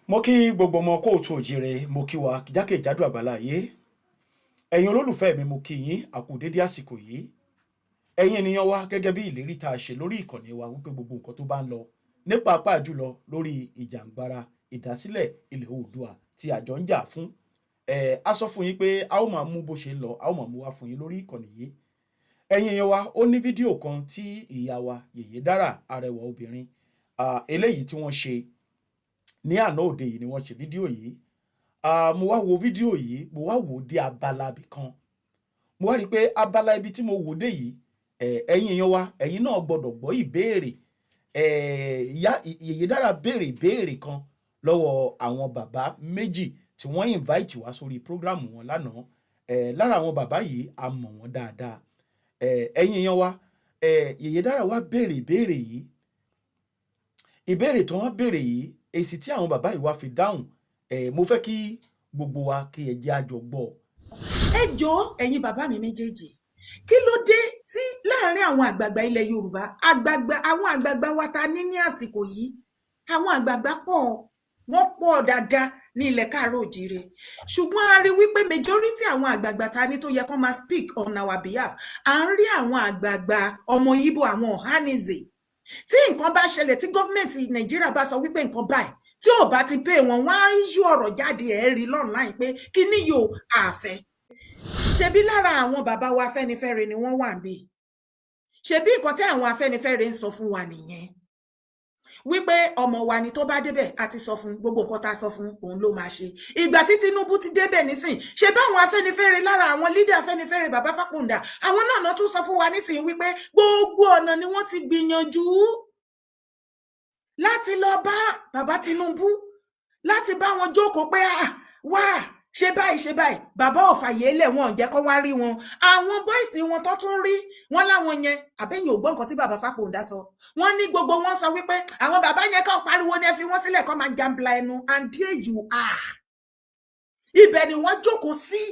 Mo kí gbogbo ọmọ kóòtù òjìrè, mo kí wa jákèjádò àgbáláyé. Ẹ̀yin olólùfẹ́ mi, mo kí yín a kú dédé àsìkò yìí. Ẹ̀yin ènìyàn wa, gẹ́gẹ́ bí ìlérí tá a ṣe lórí ìkànnì wa wípé gbogbo nǹkan tó bá ń lọ ní pàápàá jùlọ lórí ìjàǹgbara ìdásílẹ̀ ilẹ̀ Oòduà tí àjọ ń jà fún. A sọ fún yín pé a ó máa mú bó ṣe ń lọ, a ó máa mú wá fún yín lórí ìkànnì yìí. Ẹ̀yin èèyàn wa, ó ní fídíò kan tí ìyá wa Yèyé Dára arẹwà obìnrin eléyìí tí wọ́n ṣe ní àná òde yìí ni wọ́n ṣe fídíò yìí. Mo wá wo fídíò yìí, mo wá wò ó dé abala ibì kan. Mo wá rí i pé abala ibi tí mo wò dé yìí, ẹ̀yin èèyàn wa, ẹ̀yin náà gbọ́dọ̀ gbọ́ ìbéèrè. Ìyá Yèyé Dára béèrè ìbéèrè kan lọ́wọ́ àwọn bàbá méjì tí wọ́n invite wá sórí prógrámù wọn lánàá. Lára àwọn bàbá yìí a mọ̀ wọ́n dáadáa. Ẹ̀yin èèyàn wa, Yèyé Dára wá béèrè ìbéèrè yìí. Ìbéèrè tí wọ́n béèrè yìí, èsì tí àwọn bàbá yìí wá fi dáhùn, mo fẹ́ kí gbogbo wa kí ẹ jẹ́ a jọ gbọ́. Ẹ jọ̀ọ́ ẹ̀yin bàbá mi méjèèjì, kí ló dé tí láàrin àwọn àgbààgbà ilẹ̀ Yorùbá, àwọn àgbààgbà wa ta ní àsìkò yìí, àwọn àgbààgbà wọ́n pọ̀ dáadáa ní ilẹ̀ Káàárọ̀ Oòjíire, ṣùgbọ́n a rí wípé majority àwọn àgbààgbà ta ní tó yẹ kó máa speak on our behalf, à ń rí àwọn àgbààgbà ọmọ Ìgbò, àwọn Ohanaeze. Tí nǹkan bá ṣẹlẹ̀, tí gọ́ọ̀mẹ̀ntì Nàìjíríà bá sọ wípé nǹkan báyìí tí ò bá ti pé wọn, wọ́n á yí ọ̀rọ̀ jáde ẹ̀rí online pé kí ni yóò àfẹ́. Ṣebí lára àwọn bàbá wa Afẹ́nifẹ́re ni wọ́n wà níbí. Ṣebí nǹkan tí àwọn Afẹ́nifẹ́re ń sọ fún wa nìyẹn. Wípé ọmọ wa ni tó bá débẹ̀ àti sọ fún gbogbo nǹkan tá a sọ fún òun ló máa ṣe. Ìgbà tí Tinubu ti débẹ̀ nísìn, ṣe bá àwọn Afẹ́nifẹ́re lára àwọn leader Afẹ́nifẹ́re bàbá Fákúndà, àwọn náà tún sọ fún wa nísìn wípé gbogbo ọ̀nà ni wọ́n ti gbìyànjú láti lọ bá bàbá Tinubu, láti bá wọn jókòó pé wá ṣe báyìí bàbá ò fàyè lẹ̀, wọn ò jẹ́ kó wá rí wọn. Àwọn bọ́ìsì wọn tó tún rí wọn láwọn yẹn, àbẹ́yìn ò gbọ́ nǹkan tí bàbá Fákúndà sọ. Wọ́n ní gbogbo wọn sọ wípé àwọn bàbá yẹn kàn pariwo ní ẹ fi wọ́n sílẹ̀ kó máa jambla ẹnu, and there you are. Ibẹ̀ ni wọ́n jókòó sí.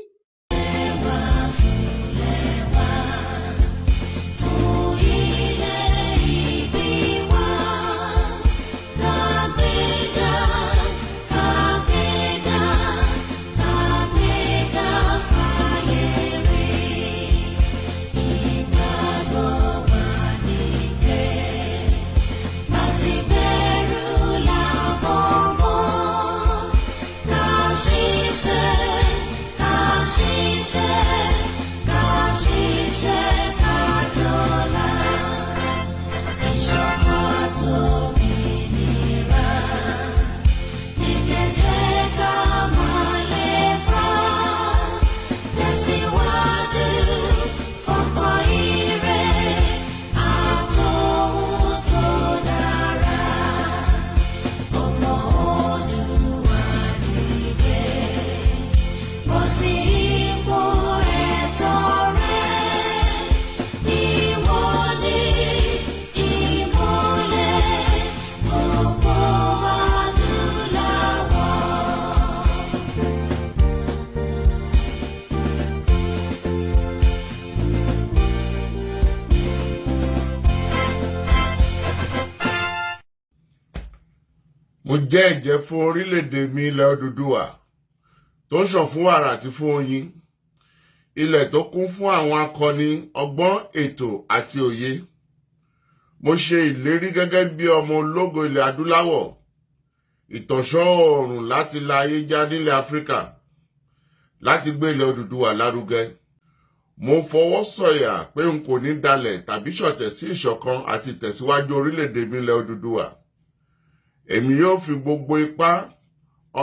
Mo jẹ́ ẹ̀jẹ́ fún orílẹ̀-èdè mi ilẹ̀ Odùduwà tó ń ṣàn fún wàrà àti fún oyin, ilẹ̀ tó kún fún àwọn akọni ọgbọ́n, ètò àti òye. Mo ṣe ìlérí gẹ́gẹ́ bí ọmọ ológo ilẹ̀ adúláwọ̀, ìtànṣán oòrùn láti la ayé já nílẹ̀ Áfíríkà, láti gbé ilẹ̀ Odùduwà lárugẹ. Mo fọwọ́ sọ̀yà pé n kò ní dalẹ̀ tàbí ṣọ̀tẹ̀ sí ìṣọ̀kan àti ìtẹ̀síwájú orílẹ̀-èdè mi ilẹ̀ Odùduwà. Èmi yóò fi gbogbo ipá,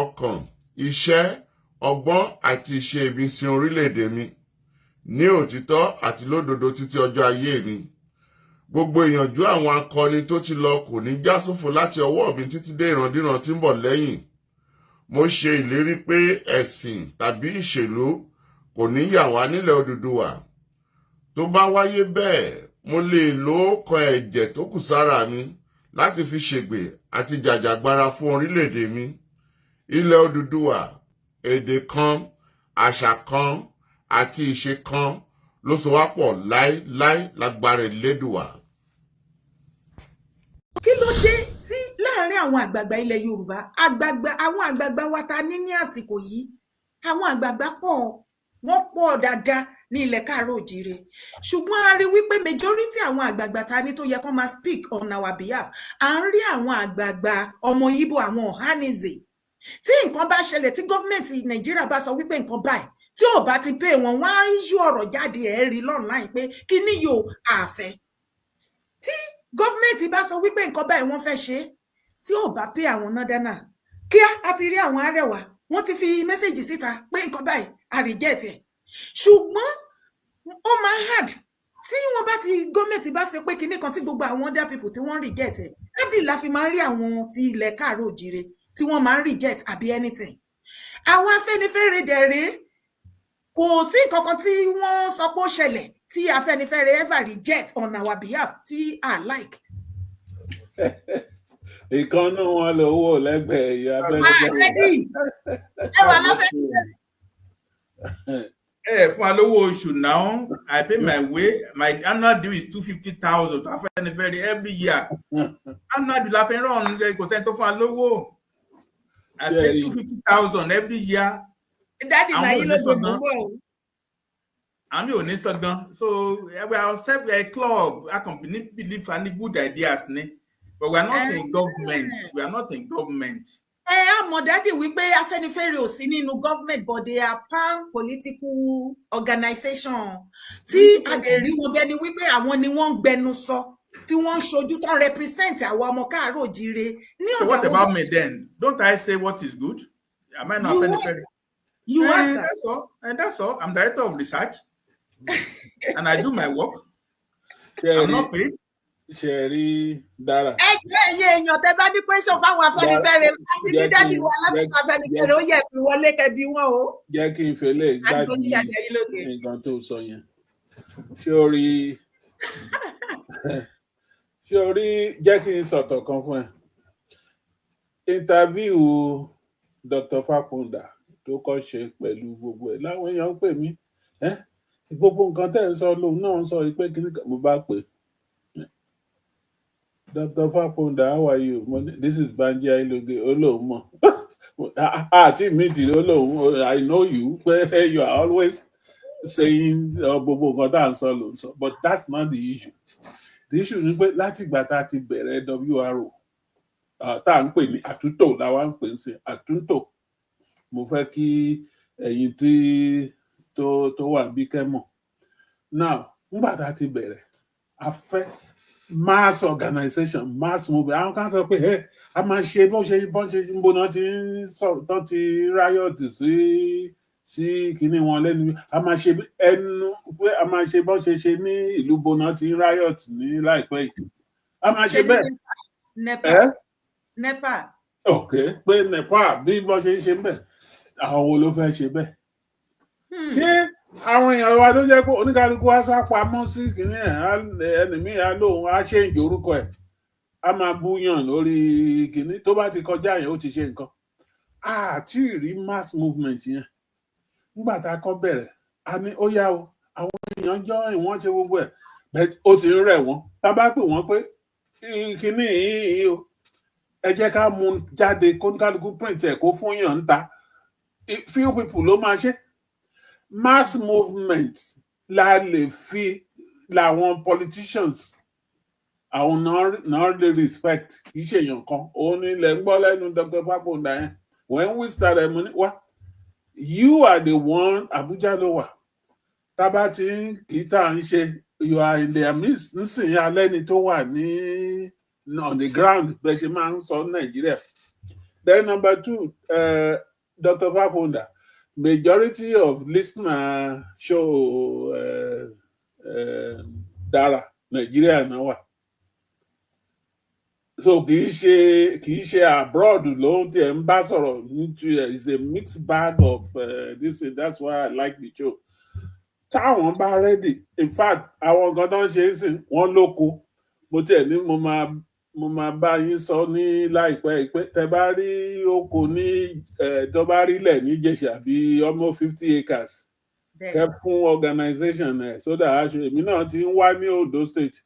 ọkàn, iṣẹ́, ọgbọ́n àti ìṣe mi sin orílẹ̀-èdè mi ní òtítọ́ àti lódodo títí ọjọ́ ayé mi. Gbogbo ìyànjú àwọn akọni tó ti lọ kò ní já sófo láti ọwọ́ mi títí dé ìrandíran tí ń bọ̀ lẹ́yìn. Mo ṣe ìlérí pé ẹ̀sìn tàbí ìṣèlú kò ní yà wá nílẹ̀ Odùduwà. Tó bá wáyé bẹ́ẹ̀, mo lè lo ọ̀kan ẹ̀jẹ̀ tó kù sára mi láti fi ṣègbè àti jàjàgbara fún orílẹ̀-èdè mi. Ilẹ̀ Odùduwà, èdè kan, àṣà kan àti ìṣe kan ló so wá pọ̀ láéláé lágbára Elédùwà. Kí ló dé tí láàrin àwọn àgbààgbà ilẹ̀ Yorùbá àwọn àgbààgbà wa ta ní àsìkò yìí àwọn àgbààgbà wọ́n pọ̀ dáadáa ní ilẹ̀ káàárọ̀ òjíire ṣùgbọ́n a rí wípé majority àwọn àgbààgbà ta ní tó yẹ kó máa speak on our behalf à ń rí àwọn àgbààgbà ọmọ Ìgbò àwọn Ohanaeze tí nǹkan bá ṣẹlẹ̀ tí gọ́fìmẹ̀ntì Nàìjíríà bá sọ wípé nǹkan báyìí tí ò bá ti pay wọn wọ́n á yí ọ̀rọ̀ jáde ẹ̀ rí online pé kí ni yóò àfẹ́ tí gọ́fìmẹ̀ntì bá sọ wípé nǹkan báyìí wọ́n fẹ́ ṣe tí ò bá pay àwọn nọ́dánà kíá a ti rí àwọn Arẹwà wọ́n ti fi mẹ́sẹ̀jì síta pé nǹkan báyìí a reject ẹ̀ ṣùgbọ́n ó máa hard tí wọ́n bá ti gọ́ọ̀mẹ̀ntì bá ṣe pé kinní kan tí gbogbo àwọn other people tí wọ́n reject ẹ̀ ẹ́dì la fi máa ń rí àwọn ti ilẹ̀ káàárọ̀ òjíire tí wọ́n máa ń reject àbí anything àwọn Afẹ́nifẹ́re dẹ̀rẹ́ kò sí nǹkan kan tí wọ́n sọ pé ó ṣẹlẹ̀ tí Afẹ́nifẹ́re ever reject on our behalf tí I like. ìkànnì wọn lè wò lẹ́gbẹ̀ẹ́ ìyá Afẹ́nifẹ́re. ẹ wà láfẹ́nifẹ́re. Fún alówó oṣù now, I pay my way. My annual due is 250,000 to Afẹ́nifẹ́re every year. Annual due la fẹ́ rán kò sẹ́ni tó fún alówó. I pay 250,000 every year. Daddy na yín ló gbogbo o. Àmì ò ní sọ́gbọ́n. So we are self a club. A company believe any good ideas ni. But we are not in government. We are not in government. Àmọ́ Daddy wípé Afẹ́nifẹ́re ò sí nínú government but they are pan political organization tí a lè rí wọn bẹ́ẹ̀ ni wípé àwọn ni wọ́n ń gbẹnu sọ tí wọ́n ń ṣojú tó ń represent àwọn ọmọ káàárọ̀ òjíire. So what about me then? Don't I say what is good? Am I not Afẹ́nifẹ́re? You are, sir. That's all. And that's all. I'm director of research. And I do my work. I'm not paid. Ṣẹ̀rí Dára. Ẹgbẹ́ ẹ̀yẹ èèyàn tẹ bá ní question fáwọn Afẹ́nifẹ́re láti ní Daddy wa láti Afẹ́nifẹ́re ó yẹ kí wọlé kẹbi wọn o. Jẹ́ kí n fẹ́lẹ̀ gbádùn nǹkan tó sọ yẹn. Ṣé o rí jẹ́ kí n sọ̀tọ̀ kan fún ẹ. Interview Dr. Fakunda tó kọ́ ṣe pẹ̀lú gbogbo ẹ̀ láwọn èèyàn ń pè mí. Gbogbo nǹkan tẹ́ ń sọ lòun náà ń sọ pé kí ni mo bá pè. Dr. Fakunda, how are you? This is Banji Ailoge. Olomo. I know you. You are always saying gbogbo nǹkan tá à ń sọ ló ń sọ. But that's not the issue. The issue ni pé láti ìgbà tá a ti bẹ̀rẹ̀ WRO tá à ń pè ní àtúntò làwa ń pè ń sìn àtúntò. Mo fẹ́ kí ẹ̀yin tó wà bí kẹ́mọ̀. Now, nígbà tá a ti bẹ̀rẹ̀, a fẹ́ mass organization, mass movement. Àwọn kan sọ pé a máa ṣe bọ́n ṣe ń bọ́n ti ń sọ tán ti riot sí kíní wọn lẹ́nu. A máa ṣe ẹnu pé a máa ṣe bọ́n ṣe ní ìlú bọ́nà ti ń riot ní láìpẹ́ yìí. A máa ṣe bẹ́ẹ̀. Nepal. Ok, pé Nepal bí bọ́n ṣe ń ṣe bẹ́ẹ̀. Àwọn wo ló fẹ́ ṣe bẹ́ẹ̀? Ṣé àwọn èèyàn wa tó jẹ́ pé oníkálukú á sá pamọ́ sí kìíní ẹnìmí á lóun á ṣe ìjọ orúkọ ẹ̀ á máa búyàn lórí kìíní tó bá ti kọjá yẹn ó ti ṣe nǹkan àti rí mass movement yẹn nígbà tá a kọ́ bẹ̀rẹ̀ a ní ó yá o àwọn èèyàn jọ ìwọ̀n ṣe gbogbo ẹ̀ bẹ́ẹ̀ ó ti ń rẹ̀ wọ́n tá a bá pè wọ́n pé kìíní yìí o ẹ jẹ́ ká mú jáde kó oníkálukú print ẹ̀ kó fún yàn ń ta few people ló máa ṣe. Mass movement la lè fi làwọn politicians àwọn náà lè respect kì í ṣe èèyàn kan òun ni ilẹ̀ ń gbọ́ lẹ́nu Dr. Fakunda yẹn when we started money wa you are the one Abuja ló wà tábà tí kì í tà ń ṣe you are in their midst nísìnyí alẹ́ni tó wà ní on the ground bẹ́ẹ̀ ṣe máa ń sọ Nàìjíríà. Then number 2 Dr. Fakunda. Majority of listener show Dára Nigeria náà wà. So kì í ṣe abroad ló ń tiẹ̀ ń bá sọ̀rọ̀ it's a mixed bag of this and that's why I like the show. Táwọn bá ready in fact àwọn nǹkan tó ń ṣe é sìn wọ́n lóko mo tiẹ̀ ní mo máa bá yín sọ ní láìpẹ́ pé tẹ bá rí oko ní tó bá rí lẹ̀ ní Ìjẹ̀ṣà bí almost 50 acres kẹ fún organization ẹ̀ so that èmi náà ti ń wá ní Ondo State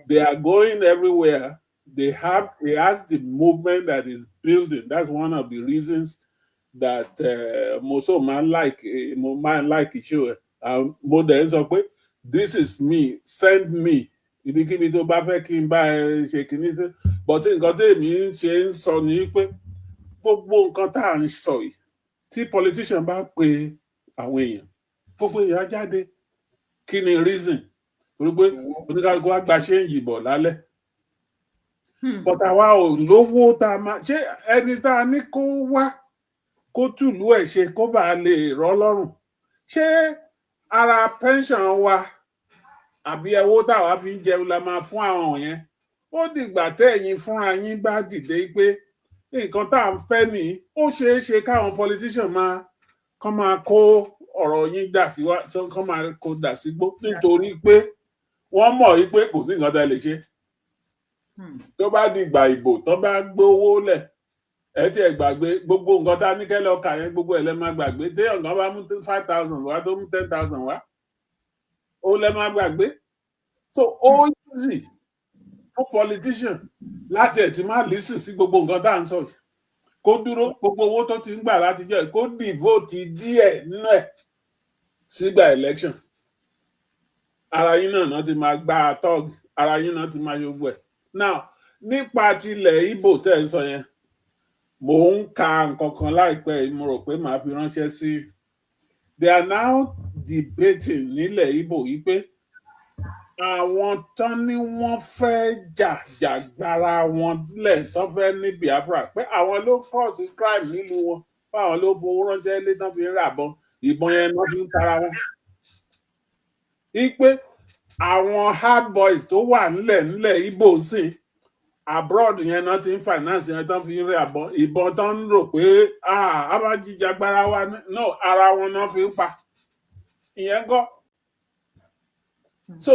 they are going everywhere He has the movement that is building. That's one of the reasons that Moso man like issue. Mo dẹ̀ sọ pé this is me, send me. Ibikíbi tó bá fẹ́ kí n bá ẹ ṣe kíní tó. But nǹkan tèmi ṣe ń sọ ni pé gbogbo nǹkan tá à ń sọ yìí tí politician bá pe àwọn èèyàn gbogbo èèyàn á jáde kí ni reason torí pé oníkálukú á gba ṣé ń yìnbọn lálẹ́. But àwa ò lówó tá a máa ṣé ẹni tá a ní kó wá kó tùlú ẹ̀ ṣe kó bàa lè rọ̀ lọ́rùn ṣé ara pension wa àbí owó táwa fi ń jẹun la máa fún àwọn yẹn ó dìgbà tẹ́yìn fúnra yín bá dìde pé nǹkan tá à ń fẹ́ nìyí ó ṣeé ṣe káwọn politician kán máa kó ọ̀rọ̀ yín dà sí wá kán máa kó dà sí gbó nítorí pé wọ́n mọ̀ yí pé kò sí nǹkan tá a lè ṣe. Tó bá di ìgbà ìbò tó bá gbé owó lẹ̀ ẹ tí ẹ gbàgbé gbogbo nǹkan tá a ní kẹ́lẹ́ ọkà yẹn gbogbo ẹ̀ lẹ́ máa gbàgbé téèyàn kan bá mú 5,000 wá tó mú 10,000 wá ó lẹ́ máa gbàgbé. So ó easy fún politician láti ẹ̀ tí máa listen sí gbogbo nǹkan tá à ń sọ yìí kó dúró gbogbo owó tó ti ń gbà láti jẹ́ kó devote díẹ̀ nínú ẹ̀ sígbà election. Ara yín náà ti máa gba tọ́ọ̀gì ara yín náà ti máa yọgbọ ẹ̀. Now nípa tilẹ̀ Ìgbò tẹ́ ń sọ yẹn mò ń ka nǹkan kan láìpẹ́ mo rò pé màá fi ránṣẹ́ sí. They are now debating nílẹ̀ Ìgbò yìí pé àwọn tán ni wọ́n fẹ́ jàgbára wọn lẹ̀ tán fẹ́ ní Biafra pé àwọn ló cause crime nílùú wọn báwọn ló fowó ránṣẹ́ ilé tán fi ń ràbọn ìbọn yẹn náà fi ń tara wọn. Wípé àwọn hard boys tó wà nílẹ̀ Ìgbò sìn abroad yẹn náà ti ń finance yẹn tán fi ń ràbọn ìbọn tán ń rò pé a máa jíjàgbára wa náà ara wọn náà fi ń pa ìyẹn kọ́. So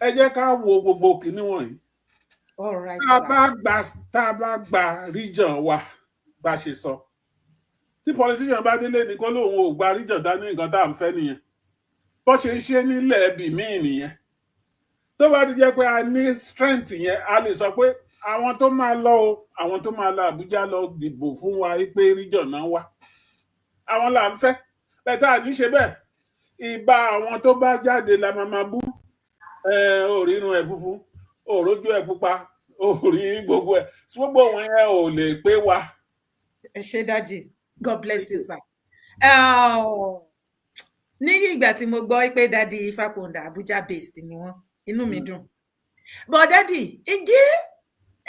ẹ jẹ́ ká wo gbogbo kinní wọ̀nyí. Tá a bá gba region wa bá ṣe sọ tí politician bá délé ní kó lóun ò gba region dání nǹkan tá à ń fẹ́ nìyẹn bó ṣe ń ṣe nílẹ̀ ẹbí míì nìyẹn. Tó bá ti jẹ́ pé a ní strength yẹn a lè sọ pé àwọn tó máa lọ o àwọn tó máa lọ Àbújá lọ dìbò fún wa pé region náà wà àwọn là ń fẹ́ bẹ́ẹ̀ à ní ṣe bẹ́ẹ̀ ìbá àwọn tó bá jáde la máa bú orírun ẹ̀ funfun òrójú ẹ̀ pupa orí gbogbo ẹ̀ gbogbo wọn yẹn ò lè pé wa. Ẹ ṣé dájì God bless you sir. Ní ìgbà tí mo gbọ́ pé dádì Fápọ̀ndà Abuja based ni wọ́n inú mi dùn but dádì ǹjẹ́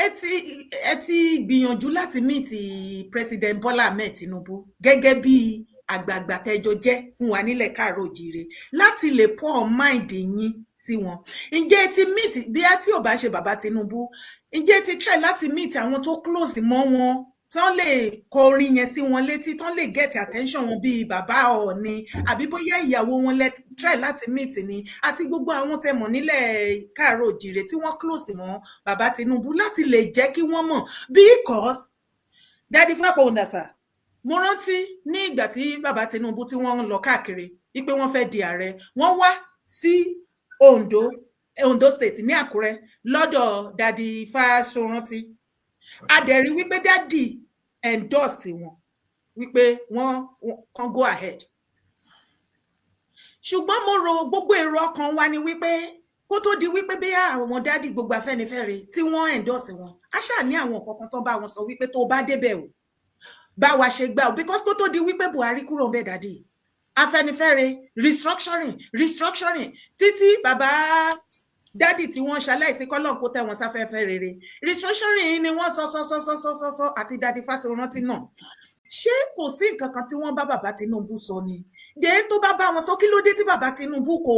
ẹ ti gbìyànjú láti meet President Bola Ahmed Tinubu gẹ́gẹ́ bí àgbààgbà tẹjọ jẹ́ fún wa nílẹ̀ káàárọ̀ oòjíire láti lè pour mind yín sí wọn ǹjẹ́ ti meet bí a tí ò bá ṣe bàbá Tinubu ǹjẹ́ ti try láti meet àwọn tó close mọ́ wọn tán lè kọ orin yẹn sí wọn létí tán lè get attention wọn bíi bàbá Ọọ̀ni àbí bóyá ìyàwó wọn lè try láti meet ni àti gbogbo àwọn tẹmọ̀ nílẹ̀ káàárọ̀ oòjíire tí wọ́n close mọ́ bàbá Tinubu láti lè jẹ́ kí wọ́n mọ̀ because Daddy Fápọ̀ndà sir mo rántí ní ìgbà tí bàbá Tinubu tí wọ́n ń lọ káàkiri wípé wọ́n fẹ́ di ààrẹ wọ́n wá sí Ondo State ní Àkúrẹ́ lọ́dọ̀ Daddy Fáṣọrántí adẹ̀rí wípé Daddy endorse wọn wípé wọ́n kan go ahead ṣùgbọ́n mo rò gbogbo èrò ọkàn wa ni wípé kó tó di wípé bí àwọn Daddy gbogbo Afẹ́nifẹ́re tí wọ́n endorse wọn a ṣáà ní àwọn kankan tán bá wọn sọ wípé tó bá débẹ̀ o bá wa ṣe gbà o because kó tó di wípé Buhari kúrò ń bẹ̀ Daddy Afẹ́nifẹ́re restructuring títí bàbá Daddy tí wọ́n ṣaláìsí kọ́lọ́n kó tẹ́ wọn sáfẹ́fẹ́ rere restructuring ni wọ́n sọ àti Daddy Fáṣọrántí náà ṣé kò sí nǹkan kan tí wọ́n bá bàbá Tinubu sọ ni dé tó bá wọn sọ kí ló dé tí bàbá Tinubu kò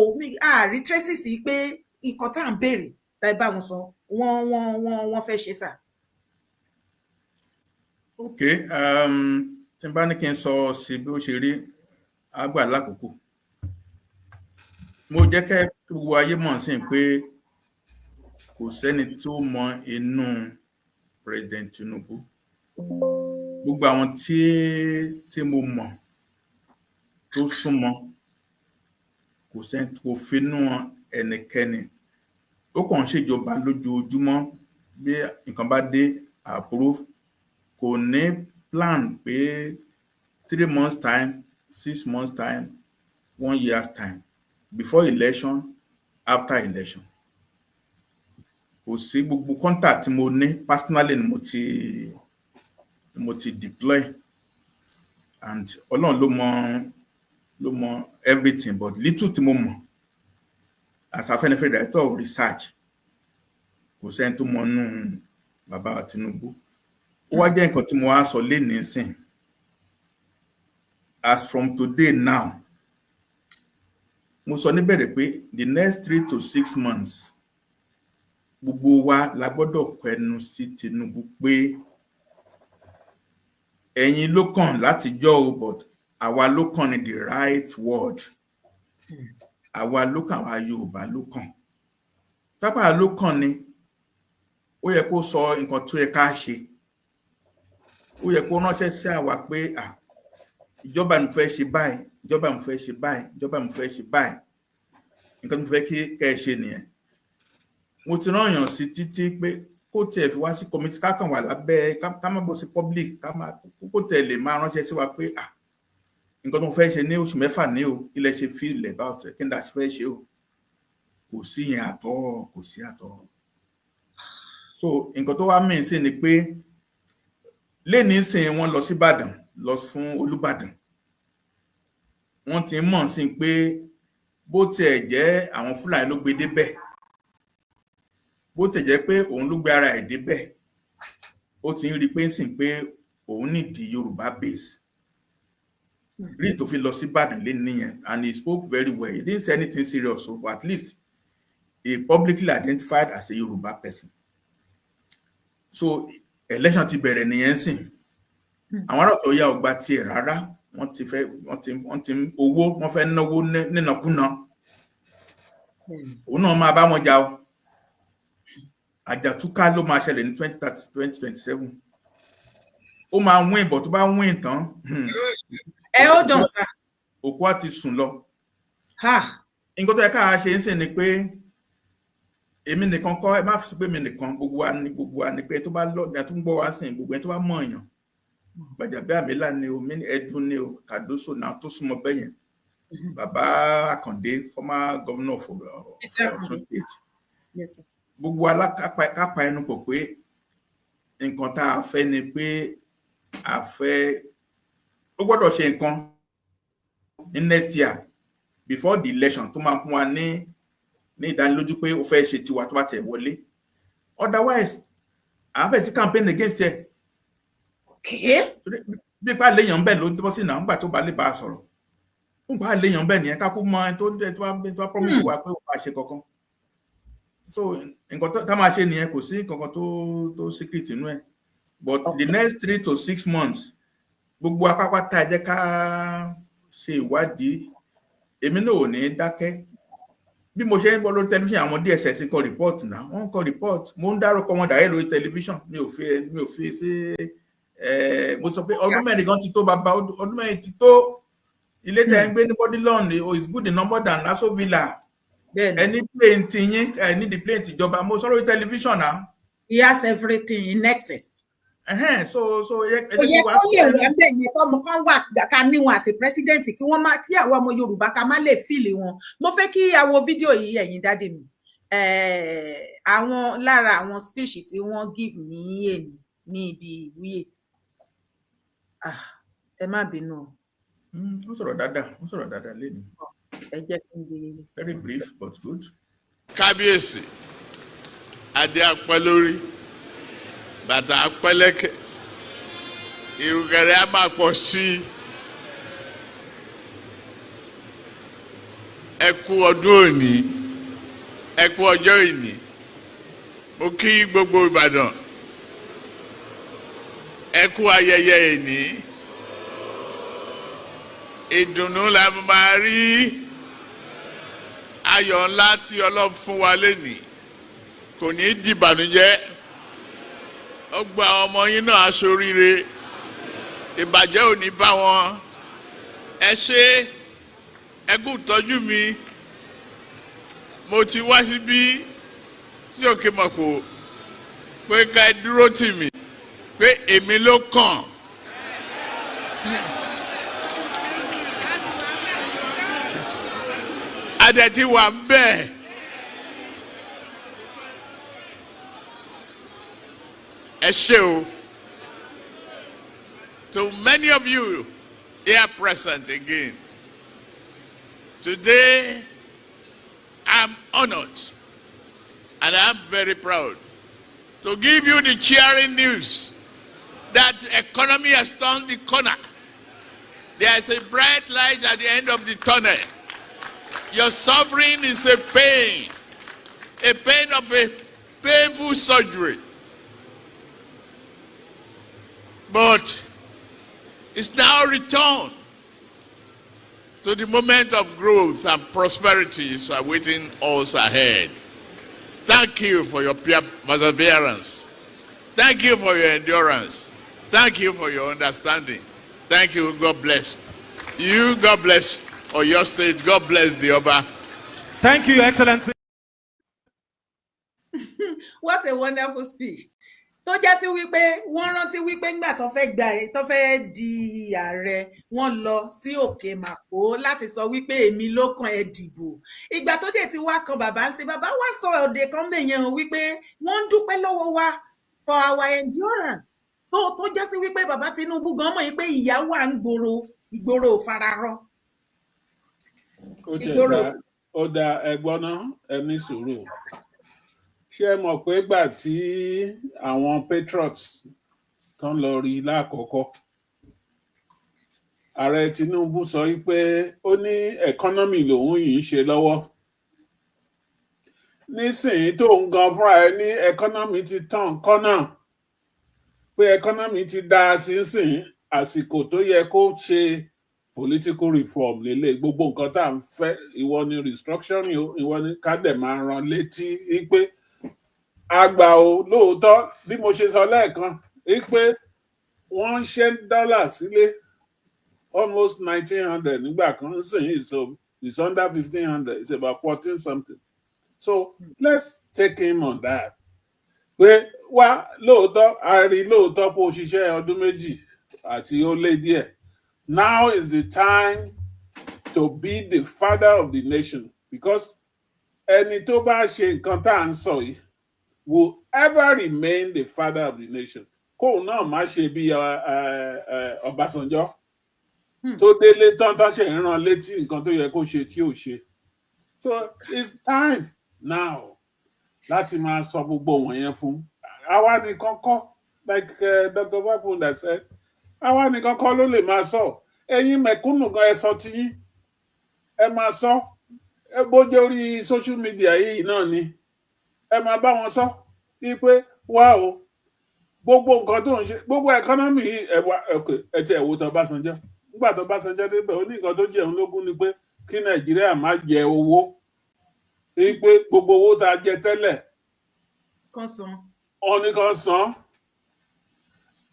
àárí tracy sí pé nǹkan tá à ń béèrè tá bá wọn sọ wọ́n fẹ́ ṣe sà. Ok, tí n bá ní kí n sọ sí bí ó ṣe rí àgbà lákòókò mo jẹ́ kẹ́ gbogbo ayé mọ̀ sí pé kò sẹ́ni tó mọ inú President Tinubu gbogbo àwọn tí mo mọ̀ tó súnmọ́ kò sẹ́ni kò finú ẹnikẹ́ni ó kàn ń ṣèjọba lójoojúmọ́ bí nǹkan bá dé approve, kò ní plan pé 3 months time, 6 months time, 1 year's time, before election, after election. Kò sí gbogbo contact tí mo ní personally ni mo ti deploy, and Ọlọ́run ló mọ everything, but little tí mo mọ̀ as Afenifere director of research, kò sẹ́ni tó mọ̀ nínú bàbá Tinubu. Ó wá jẹ́ nǹkan tí mo wá sọ lénìí sìn. As from today now, mo sọ níbẹ̀rẹ̀ pé the next 3 to 6 months, gbogbo wa la gbọ́dọ̀ kẹnu sí Tinubu pé ẹ̀yin ló kàn láti jọ́ o, but àwa ló kàn ní the right word. Àwa ló kàn, àwa Yorùbá ló kàn. Tápà ló kàn ni, ó yẹ kó sọ nǹkan tó yẹ ká ṣe. Ó yẹ kó ránṣẹ́ sí àwa pé ìjọba mi fẹ́ ṣe báyìí, ìjọba mi fẹ́ ṣe báyìí, ìjọba mi fẹ́ ṣe báyìí. Nǹkan tó fẹ́ kí ẹ ṣe nìyẹn. Mo ti rán yàn sí títí pé kó tiẹ̀ fi wá sí committee, ká kàn wà lábẹ́, ká má bọ́ sí public, kó tiẹ̀ lè máa ránṣẹ́ sí wa pé nǹkan tó fẹ́ ṣe ní oṣù mẹ́fà ní o, ilẹ̀ ṣe feel about it, kí n dà sí fẹ́ ṣe o. Kò sí yẹn àtọ́, kò sí àtọ́. So nǹkan tó wá mìíràn sí ni pé lénìí sìn wọ́n lọ sí Ìbàdàn, lọ fún Olúbàdàn. Wọ́n ti mọ̀ sí pé bó tiẹ̀ jẹ́ àwọn Fúlàní ló gbé débẹ̀, bó tiẹ̀ jẹ́ pé òun ló gbé ara ẹ̀ débẹ̀, ó ti ń rí pé sìn pé òun nídìí Yorùbá base. Rí tó fi lọ sí Ìbàdàn lénìí yẹn, and he spoke very well. He didn't say anything serious, so, but at least he publicly identified as a Yorùbá person. So election ti bẹ̀rẹ̀ nìyẹn sìn. Àwọn ará tó yá ọgbà tiẹ̀ rárá, wọ́n ti owó, wọ́n fẹ́ náwó nínàkúnà. Òun náà máa bá wọn jà o. Àjàtúká ló máa ṣẹlẹ̀ ní 2027. Ó máa win, but tó bá win tán. Ó dàn sá. Òkú á ti sùn lọ. Nǹkan tó yẹ ká ṣe ń sìn ni pé èmi nìkan kọ́, ẹ má fi pé mi nìkan, gbogbo wa ni pé tó bá lọ́gbà tó ń gbọ́ wá sìn, gbogbo ẹni tó bá mọ̀ èèyàn, Gbajabiamila ni o, Ẹdun ni o, Cardoso náà tó súnmọ́ bẹ́yẹn. Bàbá Àkàndé, former governor of Ọ̀ṣun State. Yes, sir. Gbogbo alákápá ẹnu pọ̀ pé nǹkan tá a fẹ́ ni pé ó gbọ́dọ̀ ṣe nǹkan ní next year before the election tó máa fún wa ní ìdánilójú pé ó fẹ́ ṣe tiwa tó bá tẹ̀ wọlé. Otherwise, a fẹ́ sí campaign against ẹ. Bí pa léèyàn bẹ́ẹ̀ ló bọ́ sí náà nígbà tó bá lè bá a sọ̀rọ̀. Ó bá léèyàn bẹ́ẹ̀ nìyẹn ká kó mọ tó wá promise wa pé ó máa ṣe kankan. So nǹkan tá máa ṣe nìyẹn, kò sí kankan tó secret inú ẹ̀. But the next 3 to 6 months, gbogbo apápátá ẹ jẹ́ ká ṣe ìwádìí. Èmi náà ò ní dákẹ́. Bí mo ṣe ń bọ́ lórí tẹlifíṣàn, àwọn DSS kọ report náà, wọ́n kọ report. Mo ń dárúkọ wọn dàrẹ́ lórí tẹlifíṣàn, mi ò fi sí mo sọ pé ọdún mẹ́rin gan ti tó bàbá, ọdún mẹ́rin ti tó. Ilé tẹ́ ń gbé ní Bodyland is good in number than Aso Villa. Any plane ti yín, ní the plane ti ìjọba, mo sọ lórí tẹlifíṣàn náà. He has everything in excess. So Ó yẹ kó lè wà bẹ́ẹ̀ yẹn kọ́ kan wà ká níwọ̀n àṣẹ president kí wọ́n má, kí àwọn ọmọ Yorùbá ká má lè fìlì wọn. Mo fẹ́ kí a wo fídíò yìí, ẹ̀yin dáde mi. Àwọn lára àwọn speech tí wọ́n give ní èmi ní ibi ìwúyè. Ẹ má bínú. Wọ́n sọ̀rọ̀ dáadáa lẹ́nu. Ẹ jẹ́ kí n gbé. Very brief but good. Kábíyèsí, adé apẹ́ lórí, bàtà apẹ́ lẹ́kẹ̀, ìrùkẹ̀rẹ̀ á máa pọ̀ sí i. Ẹ kú ọdún òní, ẹ kú ọjọ́ ìní. Mo kí gbogbo Ìbàdàn. Ẹ kú ayẹyẹ ìní. Ìdùnnú la máa rí. Ayọ̀ ńlá tí Ọlọ́run fún wa lénìí kò ní di ìbànújẹ́. Ó gba àwọn ọmọ yín náà aṣoríire. Ìbàjẹ́ ò ní bá wọn. Ẹ ṣé, ẹ kú tọ́jú mi. Mo ti wá síbí sí Òkè Mọ̀pó pé ká ẹ dúró tì mí pé èmi ló kàn. Adẹ̀tí wà bẹ́ẹ̀. Ẹ ṣé o. To many of you here present again, today I'm honored and I'm very proud to give you the cheering news that the economy has turned the corner. There is a bright light at the end of the tunnel. Your suffering is a pain of a painful surgery. But it's now returned to the moment of growth and prosperity is awaiting us ahead. Thank you for your perseverance. Thank you for your endurance. Thank you for your understanding. Thank you. God bless you. God bless your state. God bless the Oba. Thank you, Excellency. What a wonderful speech. Tó já sí wípé wọ́n rántí wípé ńgbà tó fẹ́ di ààrẹ wọ́n lọ sí òkè màpó láti sọ wípé èmi ló kàn ẹ dìbò. Ìgbà tó dé ti wá kan bàbá ń ṣe bàbá wá sọ òde kan bẹ̀yẹn wípé wọ́n ń dúpẹ́ lọ́wọ́ wa for our endurance. Tó já sí wípé bàbá Tinubu gan mọ̀ pé ìyà wà ń ìgboro ò fararọ. Ó dá ẹgbọ́n náà ẹni sùúrù. Ṣé ẹ mọ̀ pé gbà tí àwọn patriots tán lọ rí lákọ̀ọ́kọ́, ààrẹ Tinubu sọ pé ó ní economy lòun yìí ń ṣe lọ́wọ́. Nísìnyí tó ń gan fúnra ẹ ní economy ti tàn kọ́nà, pé economy ti dá sínsìn àsìkò tó yẹ kó ṣe political reform lélẹ̀. Gbogbo nǹkan tá à ń fẹ́, ìwọ ni restructuring, ìwọ ni ká dẹ̀ máa rán létí pé àgbà o lóòótọ́ bí mo ṣe sọ lẹ́ẹ̀kan pé wọ́n ń ṣe dọ́là sílé almost 1900 nígbà kan sìn it's under 1500, it's about 14 something. So let's take him on that. Pé wá lóòótọ́ a rí lóòótọ́ pé ó ṣiṣẹ́ ọdún méjì àti ó lé díẹ̀. Now is the time to be the father of the nation, because ẹni tó bá ṣe nǹkan tá à ń sọ yìí will ever remain the father of the nation. Kóun náà má ṣe bí Ọbásanjọ́ tó délé tán ṣe ń rán létí nǹkan tó yẹ kó ṣe tí ò ṣe. So it's time now láti máa sọ gbogbo wọ̀nyẹn fún. Àwa nìkan kọ́, like Dr. Fakunda said, àwa nìkan kọ́ ló lè máa sọ. Ẹ̀yin mẹ̀kúnnù gan ẹ sọ tiyín, ẹ máa sọ. Bójú orí social media yìí náà ni ẹ máa bá wọn sọ wípé wá o gbogbo nǹkan tó ń ṣe, gbogbo economy ẹtì ẹ̀wò tó Ọbásanjọ́ nígbà tó Ọbásanjọ́ débẹ̀ ó ní nǹkan tó jẹun lógún ni pé kí Nàìjíríà má jẹ owó, wípé gbogbo owó tá a jẹ tẹ́lẹ̀ wọ́n ní kan san.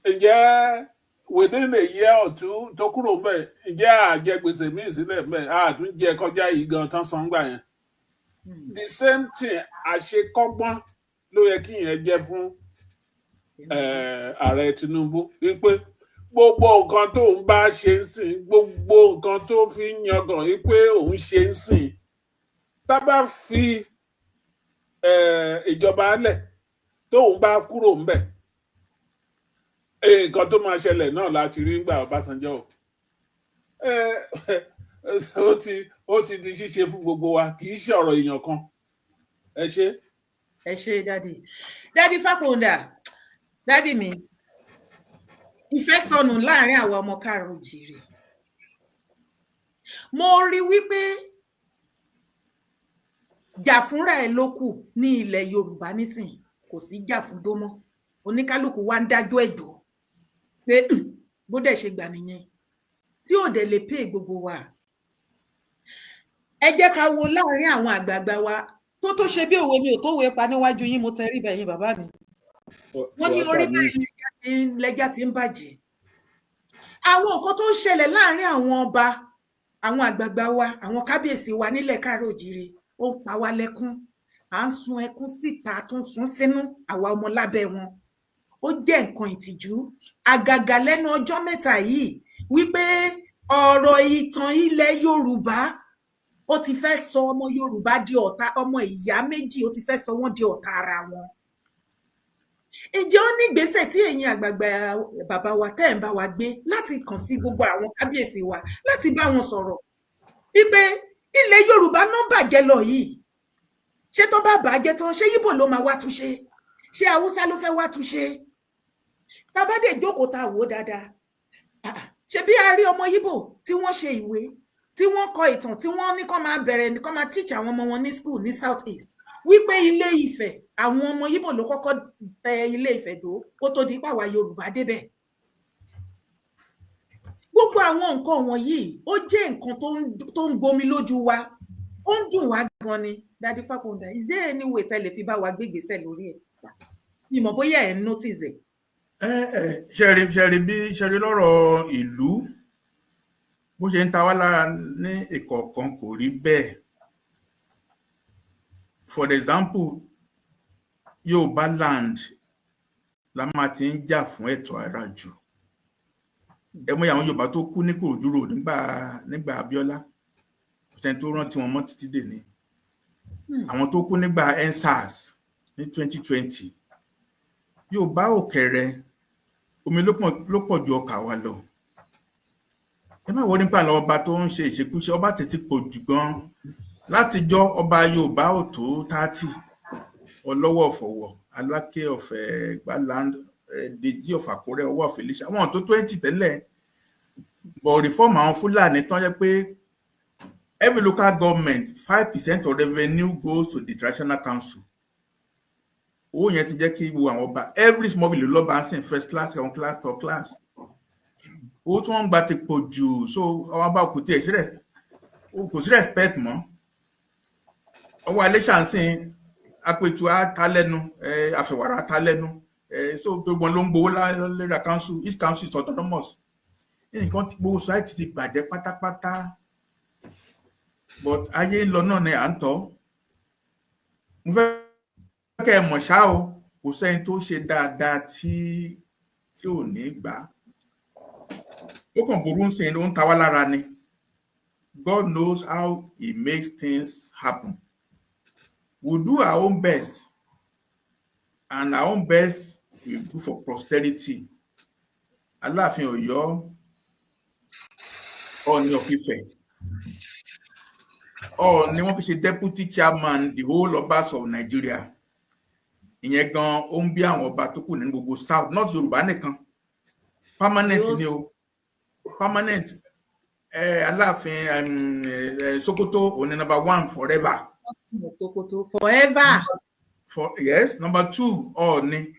Ǹjẹ́ within a year or two tó kúrò mbẹ̀, ǹjẹ́ àjẹ gbèsè míì sílẹ̀ mbẹ̀ àtúnjẹ kọjá yìí gan tán san gbà yẹn. The same thing, àṣekọ́gbọ́n ló yẹ kí yẹn jẹ́ fún ààrẹ Tinubu, wípé gbogbo nǹkan tó ń bá ṣe ń sìn, gbogbo nǹkan tó fi ń yangàn wípé òun ṣe ń sìn, tá bá fi ìjọba lẹ̀ tóun bá kúrò ńbẹ̀, nǹkan tó máa ṣẹlẹ̀ náà láti rí nígbà Ọbásanjọ́. Ó ti di ṣíṣe fún gbogbo wa, kì í ṣe ọ̀rọ̀ èèyàn kan. Ẹ ṣé dádì Fakunda, dádì mi, ìfẹ́ sọnù láàrin àwọn ọmọ Káàárọ̀-o-jíire. Mo rí wípé jà fúnra ẹ̀ ló kù ní ilẹ̀ Yorùbá nísìn, kò sí jà fún dómọ́. Oníkálùkù wá ń dájọ́ ẹ̀jọ́ pé bó dẹ̀ ṣe gbà nìyẹn tí ò dẹ̀ lè pè gbogbo wa. Ẹ jẹ́ ká wo láàrin àwọn àgbààgbà wa tó ṣe bí òwe mi ò tó wé pa níwájú yín, mo tẹrí bẹ̀yìn bàbá mi. Wọ́n ní orí báyìí lẹ́jà tí ń bàjẹ́. Àwọn nǹkan tó ń ṣẹlẹ̀ láàrin àwọn ọba, àwọn àgbààgbà wa, àwọn kábíyèsí wa nílẹ̀ Káàárọ̀-o-jíire ó ń pa wá lẹ́kún. à ń sun ẹkún síta tó ń sun sínú àwa ọmọ lábẹ́ wọn. Ó jẹ́ nǹkan ìtìjú àgàgà lẹ́nu ọjọ́ mẹ́ta yìí wípé ọ̀rọ̀ ìtàn ilẹ̀ Yorùbá ó ti fẹ́ sọ ọmọ Yorùbá di ọ̀tá, ọmọ ìyá méjì ó ti fẹ́ sọ wọ́n di ọ̀tá ara wọn. Ǹjẹ́ ó ní ìgbésẹ̀ tí ẹ̀yin àgbààgbà bàbá wa tẹ́ ẹ̀ ń bá wa gbé láti kàn sí gbogbo àwọn kábíyèsí wa láti bá wọn sọ̀rọ̀ wípé ilẹ̀ Yorùbá náà bàjẹ́ lọ yìí, ṣé tó bá bàjẹ́ tán ṣé Yíbò ló máa wá túnṣe, ṣé Haúsá ló fẹ́ wá túnṣe? Tá bá dé jókòó tá wò dáadáa, ṣé bí a rí ọmọ Yíbò tí wọ́n ṣe ìwé tí wọ́n kọ ìtàn tí wọ́n ní kó máa bẹ̀rẹ̀ ní kó máa teach àwọn ọmọ wọn ní school ní South East wípé Ilé Ifẹ̀ àwọn ọmọ Yíbò ló kọ́kọ́ tẹ Ilé Ifẹ̀ dó kó tó di pàwà Yorùbá débẹ̀. Gbogbo àwọn nǹkan wọ̀nyí ó jẹ́ nǹkan tó ń gbomi lójú wa, ó ń dùn wá gan ni. Daddy Fakonda, is there any way tẹ́ lè fi bá wa gbé ìgbésẹ̀ lórí ẹ̀ sá? Mi mọ̀ bóyá ẹ̀ ń notice ẹ̀. ṣẹ́rí lọ́rọ̀ ìlú bó ṣe ń ta wá lára ní ìkọ̀ọ̀kan kò rí bẹ́ẹ̀. For example, Yorùbá land la máa ti ń jà fún ẹ̀tọ́ ara jù. Ẹ mọ̀ àwọn Yorùbá tó kú ní Kòròdú road nígbà Abíọ́lá, kò sẹ́ni tó rántí wọn mọ́ títí dèní. Àwọn tó kú nígbà EndSARS ní 2020, Yorùbá òkèrè omi ló pọ̀ ju ọkà wa lọ. Ẹ má wọ́n nípa àwọn ọba tó ń ṣe ìṣekúṣe, ọba tètè pọ̀ jù gan. Látijọ́ ọba Yorùbá ò tó 30, Ọlọ́wọ̀ ọ̀fọ̀wọ̀, Aláké ọ̀fẹ́ Ẹ̀gbáland, Dèjì of Àkúrẹ́, Ọwọ́ of Ìlíṣà, wọn tó 20 tẹ́lẹ̀. But reform àwọn Fúlàní tán jẹ́ pé every local government 5% of revenue goes to the traditional council. Owó yẹn ti jẹ́ kí gbogbo àwọn ọba every small village lọ́ba ń sìn first class, second class, third class. Owó tí wọ́n ń gbà ti pọ̀ jù, so àwọn ọba kò sí respect mọ́. Ọwọ́ Iléṣà ń sìn Apẹ̀tù àtàlẹ́nu, Àfẹ̀wàrà àtàlẹ́nu, so gbogbo ló ń gbowó lẹ́ra council, each council is autonomous. Nǹkan tí gbogbo society ti bàjẹ́ pátápátá, but ayé ń lọ náà ni à ń tọ́. Mo fẹ́ kẹ́ ẹ mọ̀ ṣá o, kò sẹ́ni tó ṣe dáadáa tí ò ní gbà. Ó kàn burú ń sìn ló ń ta wá lára ni. God knows how he makes things happen. We'll do our own best, and our own best will do for posterity. Aláàfin Ọ̀yọ́, Ọọ̀ni of Ifẹ̀, Ọọ̀ni wọ́n fi ṣe deputy chairman the whole Ọbas of Nigeria. Ìyẹn gan ó ń bí àwọn ọba tó kù ní gbogbo South, not Yorùbá nìkan. Permanent ni o. Permanent. Aláàfin Sokoto òní number 1 forever. Sokoto forever. Yes, number 2 Ọọ̀ni.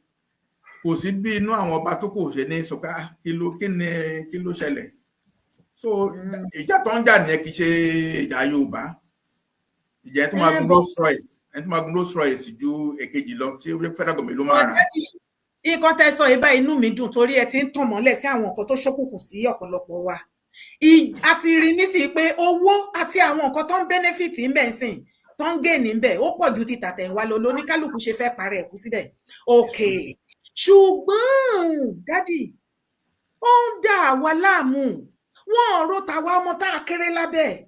Kò sí bí inú àwọn ọba tó kù ṣe ní sọká kí ló ṣẹlẹ̀. So ìjà tó ń jà ní kì í ṣe ìjà Yorùbá. Ìjà tó máa gun Rolls Royce, ẹni tó máa gun Rolls Royce ju èkejì lọ tí federal government ló máa rà. Nǹkan tẹ́ sọ yìí bá inú mi dùn torí ẹ ti ń tàn mọ́lẹ̀ sí àwọn nǹkan tó ṣókùnkùn sí ọ̀pọ̀lọpọ̀ wa. A ti rí nísìnyí pé owó àti àwọn nǹkan tó ń benefit ń bẹ̀ ń sìn tó ń gain ń bẹ̀ ó pọ̀ ju ti tàtẹ̀yìnwá lọ lóníkálùkù ṣe fẹ́ parẹ́ ẹ̀kú síbẹ̀. Okay. Ṣùgbọ́n dádì ó ń dà wá láàmú, wọn ò ro tàwa ọmọ tá a kéré lábẹ́.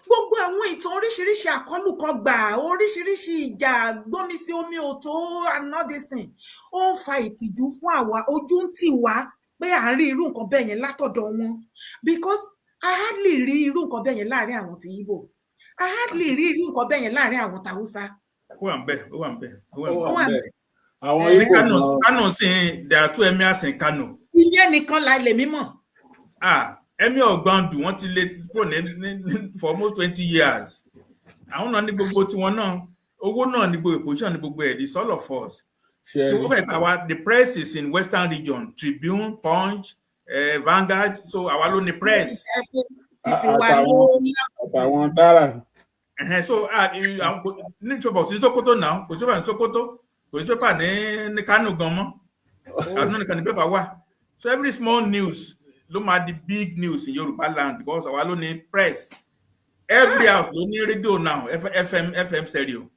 Gbogbo àwọn ìtàn oríṣiríṣi àkọlùkọgbà, oríṣiríṣi ìjà gbómi sí omi òtó and all this thing ó ń fa ìtìjú fún àwa, ojú ń tì wá pé à ń rí irú nǹkan bẹ́ẹ̀ yẹn látọ̀dọ̀ wọn, because a hardly rí irú nǹkan bẹ́ẹ̀ yẹn láàrin àwọn ti Ìgbò, a hardly rí irú nǹkan bẹ́ẹ̀ yẹn láàrin àwọn tàwùsá. Ó wà ń bẹ̀. Àwọn Kano sin there are 2 emirs in Kano. Ìyẹn nìkan la lè mímọ̀. Emir Ọ̀gbàndù wọ́n ti lé kúrò ní for almost 20 years. Àwọn náà ní gbogbo tiwọn náà, owó náà ní gbogbo position ní gbogbo ẹ̀, it's all of us. So the press is in Western region, Tribune, Punch, Vanguard, so àwa ló ní press. Àtàwọn dára. So ní ìṣòbọ̀ sí Sokoto náà, kò sí pà ní Sokoto, kò sí pà ní Kano gan mọ́. Àdúrà nìkan ní pépà wà. So every small news ló máa di big news in Yorùbá land because àwa ló ní press. Every house ló ní radio now, FM stereo.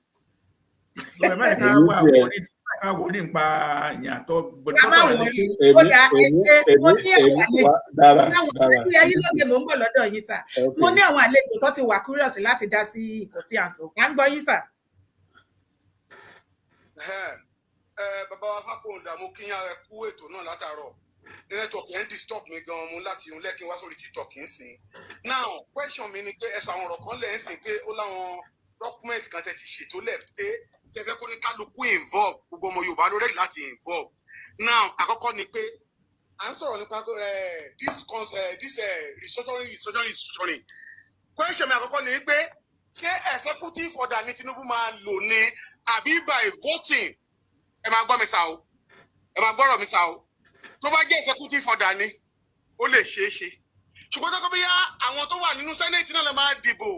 So ẹ má ká wá wọlé nípa ìyàtọ̀ ká má wọlé ó dá ẹgbẹ́ mo ní àwọn àlejò ayé lóge mò ń bọ̀ lọ́dọ̀ yín sà mo ní àwọn àlejò tó ti wà curious láti dá sí nǹkan tí à ń sọ à ń gbọ́ yín sà. Bàbá wa Fákòǹdà mo kí yín kú ètò náà látàárọ̀ nẹ́tọ̀ọ̀kì ẹ̀ ń disturb mi gan-an mo láti lẹ́kìn wá sórí TikTok ń sìn. Now question mi ni pé ẹ̀sọ̀ àwọn ọ̀rọ̀ kan lẹ̀ ń sìn pé ó láwọn document kan tẹ̀ ti ṣètò lẹ̀ pé tẹ́fẹ́ kó ní kálukú involve gbogbo ọmọ Yorùbá ló rẹ̀ láti involve. Now àkọ́kọ́ ni pé à ń sọ̀rọ̀ nípa this restructuring. Question mi àkọ́kọ́ ni pé ṣé executive order ní Tinubu máa lò ní àbí by voting? Ẹ máa gbọ́ mi sá o ẹ máa gbọ́rọ̀ mi sá o tó bá jẹ́ executive order ni ó lè ṣeé ṣe ṣùgbọ́n tó kọ́ bí yá àwọn tó wà nínú senate náà lè máa dìbò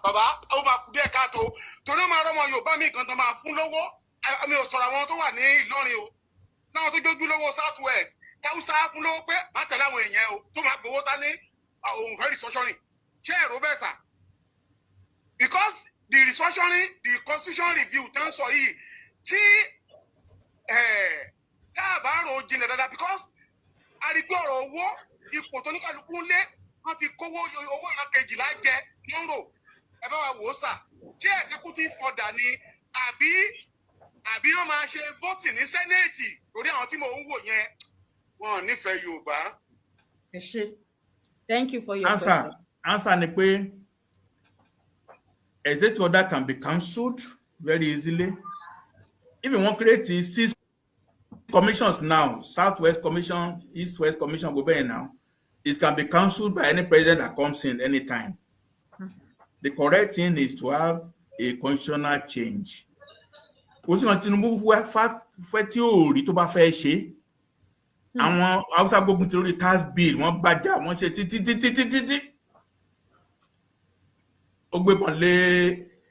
bàbá ó máa kú díẹ̀ káàtó torí ó máa rọ́mọ Yorùbá mi kan tó máa fún lówó mi ò sọ̀rọ̀ àwọn tó wà ní Ìlọrin o láwọn tó jójú lówó south west káwùsá fún lówó pé má tẹ̀lé àwọn èèyàn o tó máa gbowó ta ní òun fẹ́ restructuring ṣé èrò bẹ́ẹ̀ sà because the restructuring the constitution review tán sọ yìí tí tá a bá rò ó jinlẹ̀ dáadáa because arígbé ọ̀rọ̀ owó ipò tó ní kálukú ń lé wọ́n ti kówó owó ìran kejìlá jẹ lọ́rọ̀ ẹ bá wa wò ó sà ṣé executive order ni àbí wọ́n máa ṣe voting ní sẹ́nẹ̀tì lórí àwọn tí mò ń wò yẹn wọn ò nífẹ̀ẹ́ Yorùbá. ẹ ṣé thank you for your question. Answer ni pé executive order can be cancelled very easily. If you want to create 6 commissions now, Southwest Commission, East West Commission, go back now, it can be cancelled by any president that comes in anytime. The correct thing is to have a constitutional change. Ó sì wọn Tinubu fẹ́ tí ò rí tó bá fẹ́ ṣe. Àwọn Hausa gbógun ti lórí tax bill, wọ́n gbàjà, wọ́n ṣe títí. Ó gbébọn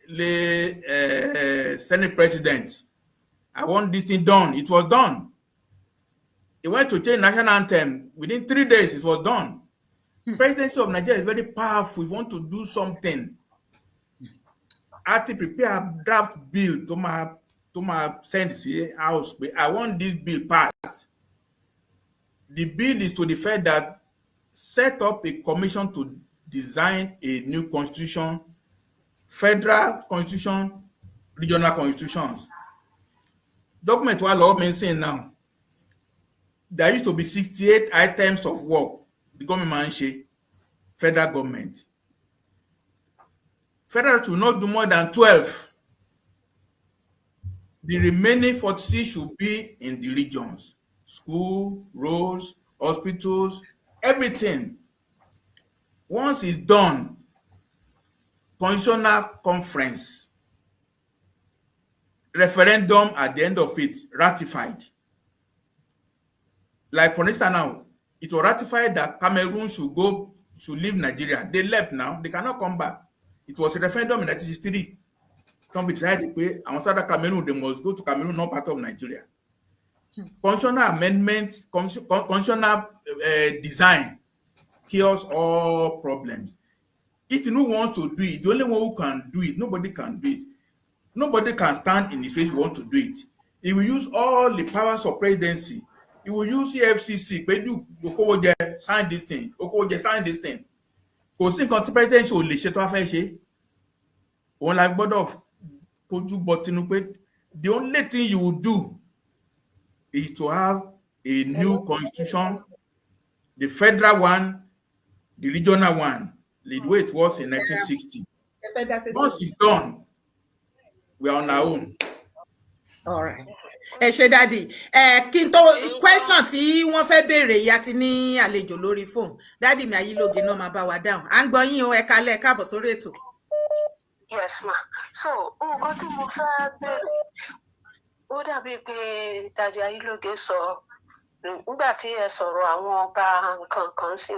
lé Senate president. I want this thing done. It was done. He went to change national anthem. Within 3 days, it was done. Presidency of Nigeria is very powerful. If you want to do something, I have to prepare a draft bill to my send house. I want this bill passed. The bill is to the fact that set up a commission to design a new constitution, federal constitution, regional constitutions. Document what law mentioning now. There used to be 68 items of work the government share, federal government. Federal should not do more than 12. The remaining 46 should be in the regions. School, roads, hospitals, everything. Once it's done, constitutional conference, referendum at the end of it, ratified. Like for instance now, it was ratified that Cameroon should leave Nigeria. They left now, they cannot come back. It was a referendum in 1963. Come decided and started Cameroon, they must go to Cameroon, not part of Nigeria. Constitutional amendments, constitutional design cures all problems. If no one wants to do it, the only one who can do it, nobody can do it. Nobody can stand in his face if he wants to do it. He will use all the powers of presidency. He will use EFCC. Okowoje sign this thing. Okowoje sign this thing. Kò sí nǹkan tí presidency ò lè ṣe tó fẹ́ ṣe. Òun la gbọ́dọ̀ kojú bọ̀tínú pé the only thing you will do is to have a new constitution, the federal one, the regional one, the way it was in 1960. Once it's done, we are on our own. All right. Ẹ ṣé daddy. Kí n tó question tí wọ́n fẹ́ béèrè ìyá ti ní àlejò lórí phone. Daddy mi Ayílóge náà máa bá wa dáhùn. À ń gbọ́ yín o, ẹ kálẹ́ káàbọ̀ sórí ètò. Yes ma. So, nǹkan tí mo fẹ́ béèrè ó dàbí pé Daddy Ayílóge sọ nígbà tí ẹ sọ̀rọ̀ àwọn ọba nǹkan kan sí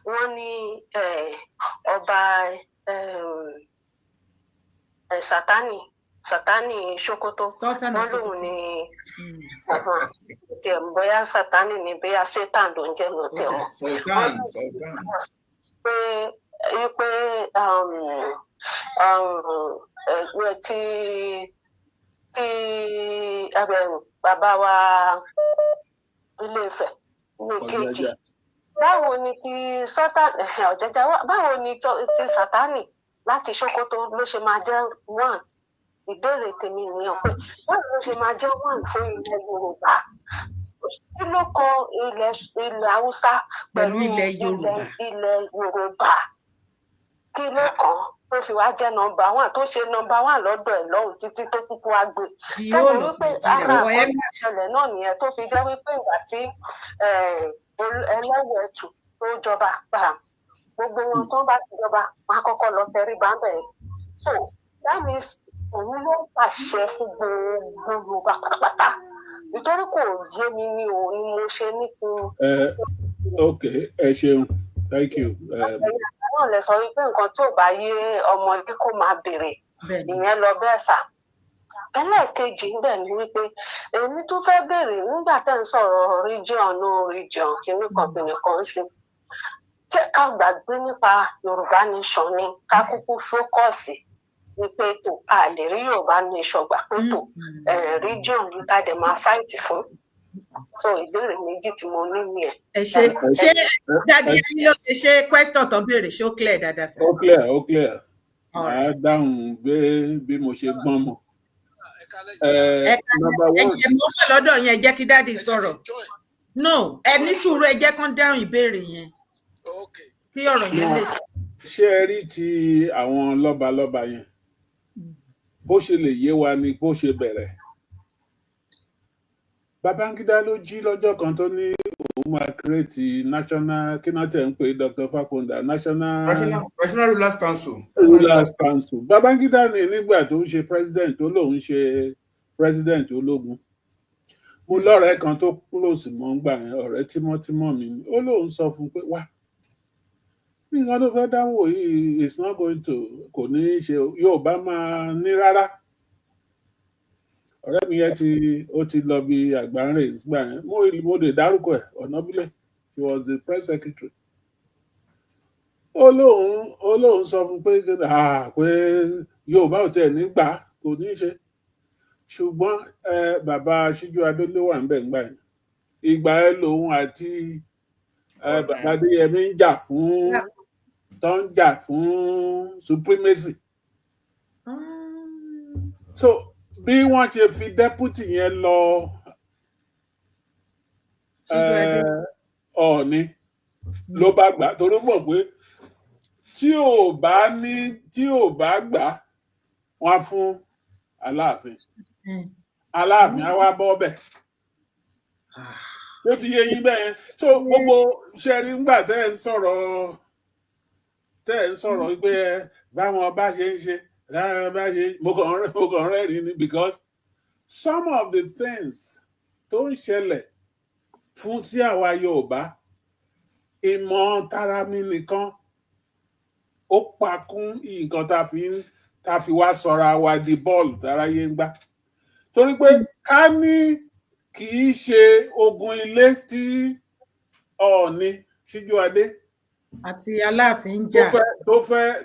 wọ́n ní ọba Sátánì Sokoto wọ́n lòun ní bóyá Sátánì ní bóyá Satan ló ń jẹ́ mi ò tẹ̀ mọ́ pé tí ti bàbá wa Ilé-Ifẹ̀ ní kejì báwo ni ti Sátánì Ọ̀jájá báwo ni ti Sátánì láti Sókótó ló ṣe máa jẹ́ one ìbéèrè tèmi nìyẹn pé báwo ló ṣe máa jẹ́ one fún ilẹ̀ Yorùbá kí ló kan ilẹ̀ Haúsá pẹ̀lú ilẹ̀ Yorùbá kí ló kàn tó fi wá jẹ́ nọ́mbà one tó ṣe nọ́mbà one lọ́dọ̀ ẹ̀ lọ́hùn títí tó kúkú wá gbé sẹ́yìn wípé ara àwọn ìṣẹ̀lẹ̀ náà nìyẹn tó fi jẹ́ wípé ìgbà tí ẹlẹ́wọ̀ ẹ̀tù tó jọba gbà gbogbo wọn tó bá ti jọba wọn á kọ́kọ́ lọ tẹrí bá bẹ̀rẹ̀ so that means òun ló ń pàṣẹ fún gbogbo Yorùbá pátápátá nítorí kò yé mi ni mo ṣe ní kí ok ẹ ṣeun thank you. náà lè sọ wípé nǹkan tí ò bá yé ọmọdé kó máa béèrè ìyẹn lọ bẹ́ẹ̀ sà ẹlẹ́ẹ̀kejì níbẹ̀ ni wípé èmi tún fẹ́ béèrè nígbà tẹ́ ń sọ̀rọ̀ region kìíní kan sí jẹ́ ká gbàgbé nípa Yorùbá nation ni ká kúkú fókọ̀sì wípé tó a lè rí Yorùbá nation gbà pé tó region ní ká dẹ̀ máa fight fún so ìbéèrè méjì tí mo ní nìyẹn. ẹ ṣe dáadé yín ló ṣe question tó béèrè ṣé ó clear dáadáa sí. ó clear màá dáhùn bí mo ṣe gbọ́n mọ̀. mọ́ lọ́dọ̀ yẹn jẹ́ kí dáàdi sọ̀rọ̀ no ẹ ní sùúrù ẹ jẹ́ kán dáhùn ìbéèrè yẹn kí ọ̀rọ̀ yẹn lè ṣe. ṣé ẹ rí ti àwọn lọ́balọ́ba yẹn bó ṣe lè yé wa ni bó ṣe bẹ̀rẹ̀. Babangida ló jí lọ́jọ́ kan tó ní òun máa create national kí náà tẹ̀ ń pè Dr. Fakonda national rulers council. Babangida ní nígbà tó ń ṣe president tó lóun ṣe president ológun mo lọ́rẹ̀ẹ́ kan tó close mọ́ ń gbà yẹn ọ̀rẹ́ tímọ́tímọ́ mi ni ó lóun sọ fún pé wá nǹkan tó fẹ́ dáwọ́ yìí is not going to kò ní í ṣe yóò bá máa ní rárá. Ọ̀rẹ́ mi yẹn ó ti lọ bí àgbáńrè gbà yẹn mo lè dárúkọ ẹ̀ Ọ̀nàbílẹ̀ she was the press secretary. ó lóun sọ fún pé Yorùbá ò tẹ̀ nígbà kò ní í ṣe ṣùgbọ́n bàbá Síjú Adé ló wà níbẹ̀ ńgbà yẹn ìgbà ẹ lòun àti bàbá Adéyẹmí ń jà fún supremacy. So bí wọ́n ṣe fi deputy yẹn lọ Ọọ̀ni ló bá gbà torí mọ̀ pé tí ò bá gbà wọ́n fún Aláàfin á wá bọ́ bẹ̀ ó ti yé yín bẹ́ẹ̀ so gbogbo ṣẹ́rí ńgbà tẹ́ ẹ̀ ń sọ̀rọ̀ pé báwọn bá ṣe ń ṣe mo kàn rẹ́rìn ni because some of the things tó ń ṣẹlẹ̀ fún sí àwa Yorùbá ìmọ̀ tara mi nìkan ó pakún nǹkan tá a fi wá sọra wa di bọ́ọ̀lù táráyé ń gbá torí pé ká ní kì í ṣe ogun ilé tí Ọọ̀ni Síjú Adé àti Aláàfin ń jà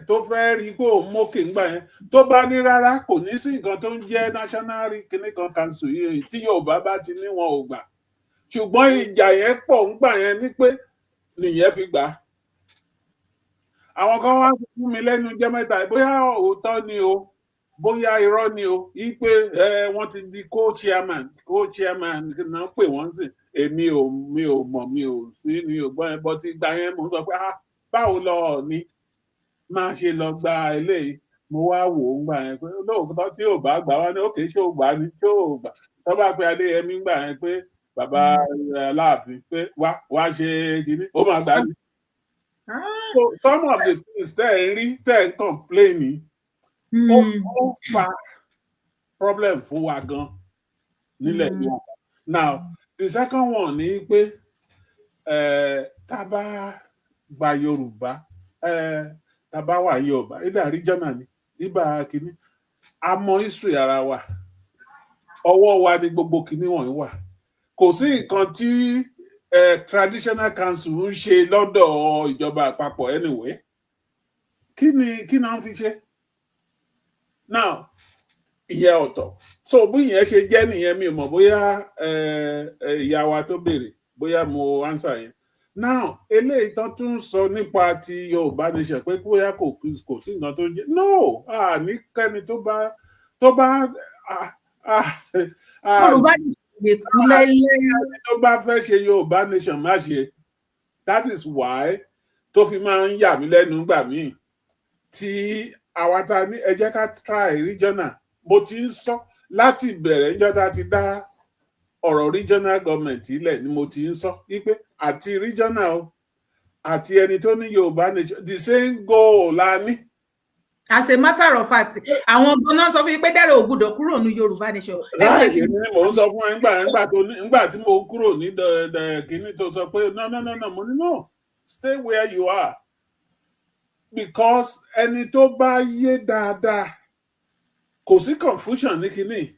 tó fẹ́ rí kó mókè ńgbà yẹn tó bá ní rárá kò ní sí nǹkan tó ń jẹ́ national clinical council yìí tí Yorùbá bá ti ní wọn ò gbà ṣùgbọ́n ìjà yẹn pọ̀ ńgbà yẹn ní pé nìyẹn fi gbà àwọn kan wá fún mi lẹ́nu jẹ́ mẹ́ta bóyá òótọ́ ni o bóyá irọ́ ni o yí pé wọ́n ti di co-chairman náà pè wọ́n sí èmi ò mọ̀ mi ò sí mi ò gbọ́ yẹn bọ́ ti gba yẹn mo sọ pé báwo lọ ní máa ṣe lọ gba eléyìí mo wá wò ó gbà yẹn pé lóòótọ́ tí ò bá gbà wá ní òkè ṣé ò gbà ní tí ò gbà tó bá pe Adéyẹmí gbà yẹn pé bàbá Aláàfin pé wá ṣe kínní ó máa gbà ní. So some of the things tẹ́ ẹ̀ rí tẹ́ ẹ̀ ń complain ó fa problem fún wa gan nílẹ̀ yìí. Now the second one ni pé tá a bá gba Yorùbá tá a bá wà Yorùbá ìdá regional ni ìbá kínní a mọ history ara wa ọwọ́ wa ni gbogbo kínní wọ̀nyí wà kò sí nǹkan tí traditional council ń ṣe lọ́dọ̀ ìjọba àpapọ̀ anyway kí ni wọ́n fi ṣe now ìyẹn ọ̀tọ̀. So bí ìyẹn ṣe jẹ́ nìyẹn, mi ò mọ̀ bóyá ìyá wa tó béèrè bóyá mo answer yẹn. Now eléyìí tán tún sọ nípa ti Yorùbá nation pé bóyá kò sí nǹkan tó jẹ́, no, níkẹ́ni tó bá Yorùbá lè kú lẹ́yìn tó bá fẹ́ ṣe Yorùbá nation má ṣe. That is why tó fi máa ń yà mí lẹ́nu gbà míì tí àwa ta ní ẹ jẹ́ ká try regional. Mo ti ń sọ láti bẹ̀rẹ̀ níjọ́ tá a ti dá ọ̀rọ̀ regional government ilẹ̀ ni mo ti ń sọ wípé àti regional o àti ẹni tó ní Yorùbá nation the same goal la ní. As a matter of fact, àwọn ganan sọ fún yín pé Dare ò gbọ́dọ̀ kúrò ní Yorùbá nation. Láì ní mò ń sọ fún ẹ nígbà tí mo kúrò ní kíní tó sọ pé no mo ní no, stay where you are, because ẹni tó bá yé dáadáa kò sí confusion ní kíní.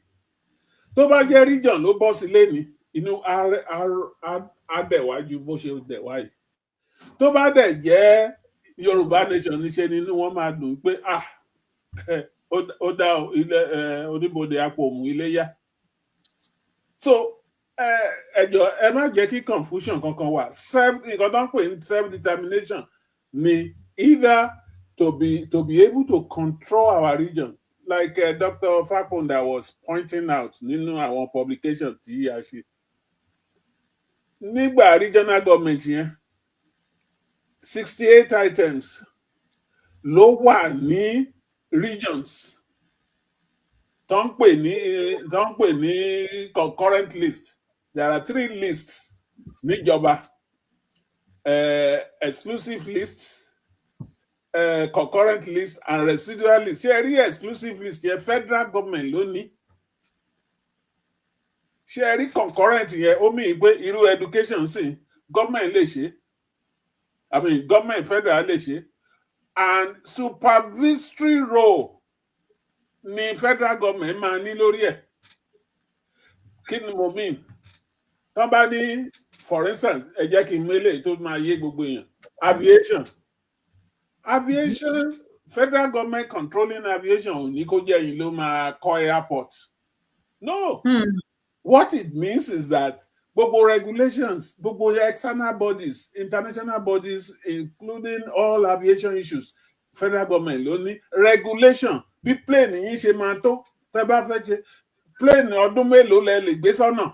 Tó bá jẹ́ region ló bọ́ sí lẹ́ni inú á dẹ̀wájú bó ṣe dẹ̀wáyé. Tó bá dẹ̀ jẹ́ Yorùbá nation níṣẹ́ nínú wọn máa dùn pé ó dá oníbodè apò òmù ilé yá. So ẹjọ ẹ má jẹ́ kí confusion kankan wà. Nǹkan tó ń pè ní self determination ni either to be able to control our region, like Dr. Fakunda was pointing out nínú àwọn publication tí a ṣe. Nígbà regional government yẹn 68 items ló wà ní regions tó ń pè ní concurrent list. There are 3 lists níjọba, exclusive list, concurrent list and residual list. Ṣé ẹ rí exclusive list yẹn federal government ló ní? Ṣé ẹ rí concurrent yẹn ó mì pé irú education sí government lè ṣe? Government federal lè ṣe, and supervisory role ni federal government máa ní lórí ẹ̀. Kí ni mo mean? Tán bá ní, for instance, ẹ jẹ́ kí n mélé tó máa yé gbogbo èèyàn. Aviation, federal government controlling aviation ò ní kó jẹ́ yín ló máa kọ́ airport. No. What it means is that gbogbo regulations, gbogbo external bodies, international bodies, including all aviation issues, federal government ló ní regulation. Bí plane yín ṣe máa tó, tẹ́ bá fẹ́ ṣe plane ọdún mélòó lẹ lè gbé sọ́nà.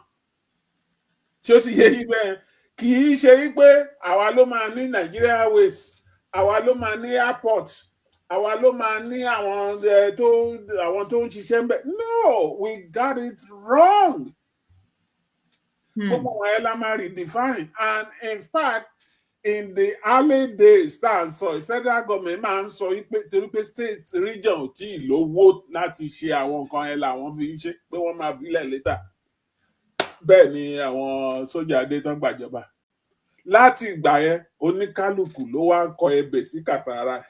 Tí ó ti yé yín bẹ́ẹ̀, kì í ṣe pé àwa ló máa ní Nigeria Airways, àwa ló máa ní airport, àwa ló máa ní àwọn tó ń ṣiṣẹ́ ń bẹ̀. No, we got it wrong. Gbogbo wọn ẹ la máa redefine, and in fact in the early days tá à ń sọ federal government máa ń sọ pé torí pé state region ò tí ì lówó láti ṣe àwọn nǹkan ẹ làwọn fi ń ṣe pé wọ́n máa filẹ̀ later. Bẹ́ẹ̀ ni àwọn sójà dé tán gbàjọba. Láti ìgbà yẹn oníkálukú ló wá ń kọ ebè sí kàtàrà.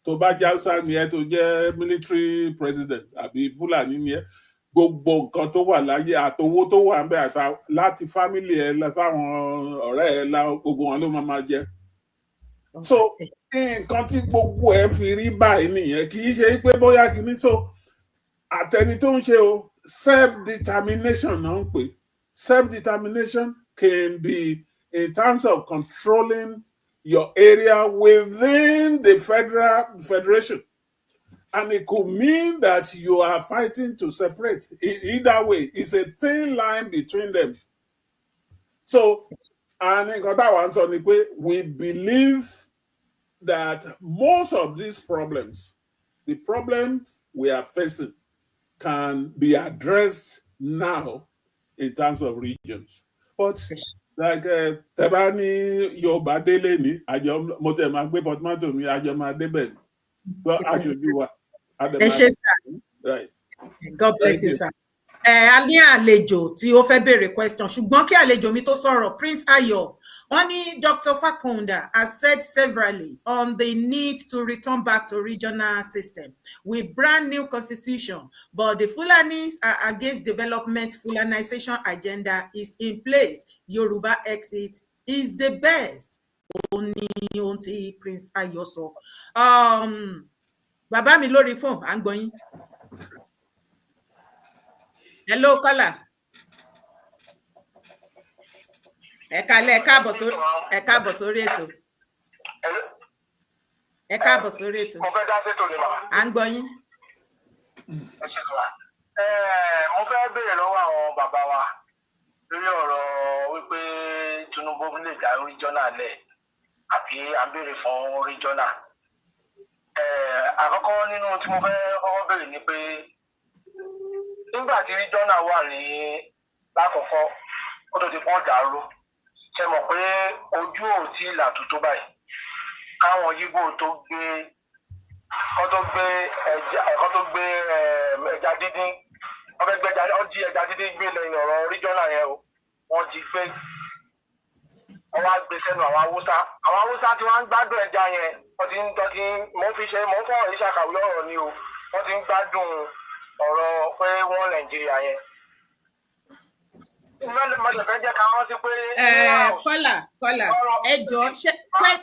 Tó bá jẹ́ Hausa ni ẹ, tó jẹ́ military president àbí Fúlàní ni ẹ, gbogbo nǹkan tó wà láyé àtowó tó wà ń bẹ láti family ẹ láwọn ọ̀rẹ́ ẹ gbogbo wọn ló máa jẹ. So nǹkan tí gbogbo ẹ fi rí báyìí nìyẹn, kì í ṣe pé bóyá kìíní. So àtẹni tó ń ṣe o self determination náà ń pè. Self determination can be in terms of controlling your area within the federation. And it could mean that you are fighting to separate. Either way, it's a thin line between them. So, and we believe that most of these problems, the problems we are facing, can be addressed now in terms of regions. But like Tebani Yoba Deleni, Motemagbe Potmato mi Ajama Deben. But I should do what? Right. God bless you, sir. A ní àlejò tí ó fẹ́ béèrè question, ṣùgbọ́n kí àlejò mi tó sọ̀rọ̀, Prince Ayo, wọ́n ní Dr. Fakunda has said severally on the need to return back to regional system with brand new constitution, but the Fulanis are against development. Fulanization agenda is in place. Yoruba exit is the best. Ó ní ohun tí Prince Ayo sọ. Bàbá mi lórí fóònù, à ń gbọ́ yín. Hello, caller. Ẹ káalẹ́, ẹ káàbọ̀ sórí ètò. Ẹ káàbọ̀ sórí ètò. Mo fẹ́ dá sétò ni mà. À ń gbọ́ yín. Mo fẹ́ béèrè lọ́wọ́ àwọn bàbá wa lórí ọ̀rọ̀ wípé Tinubu lè dá regional lẹ̀ àbí à ń béèrè fún regional. Àkọ́kọ́ nínú tí mo fẹ́ kọ́kọ́ béèrè ni pé nígbà tí regional wà ní lákọ̀ọ́kọ́ ó tó ti pọ́n dàrú ṣe mọ̀ pé ojú ò tí ì là tó báyìí káwọn Yíbò tó gbé ẹja dídín wọ́n fẹ́ gbé ẹja dídín gbé lẹ́yìn ọ̀rọ̀ regional yẹn o wọ́n ti gbé wọ́n wá gbé sẹ́nu àwọn Haúsá tí wọ́n ń gbádùn ẹja yẹn wọ́n ti ń mo ń fọ̀rọ̀ yìí ṣàkàwé ọ̀rọ̀ ni o wọ́n ti ń gbádùn ọ̀rọ̀ pé wọ́n Nàìjíríà yẹn. Kọ́là ẹ jọ ṣé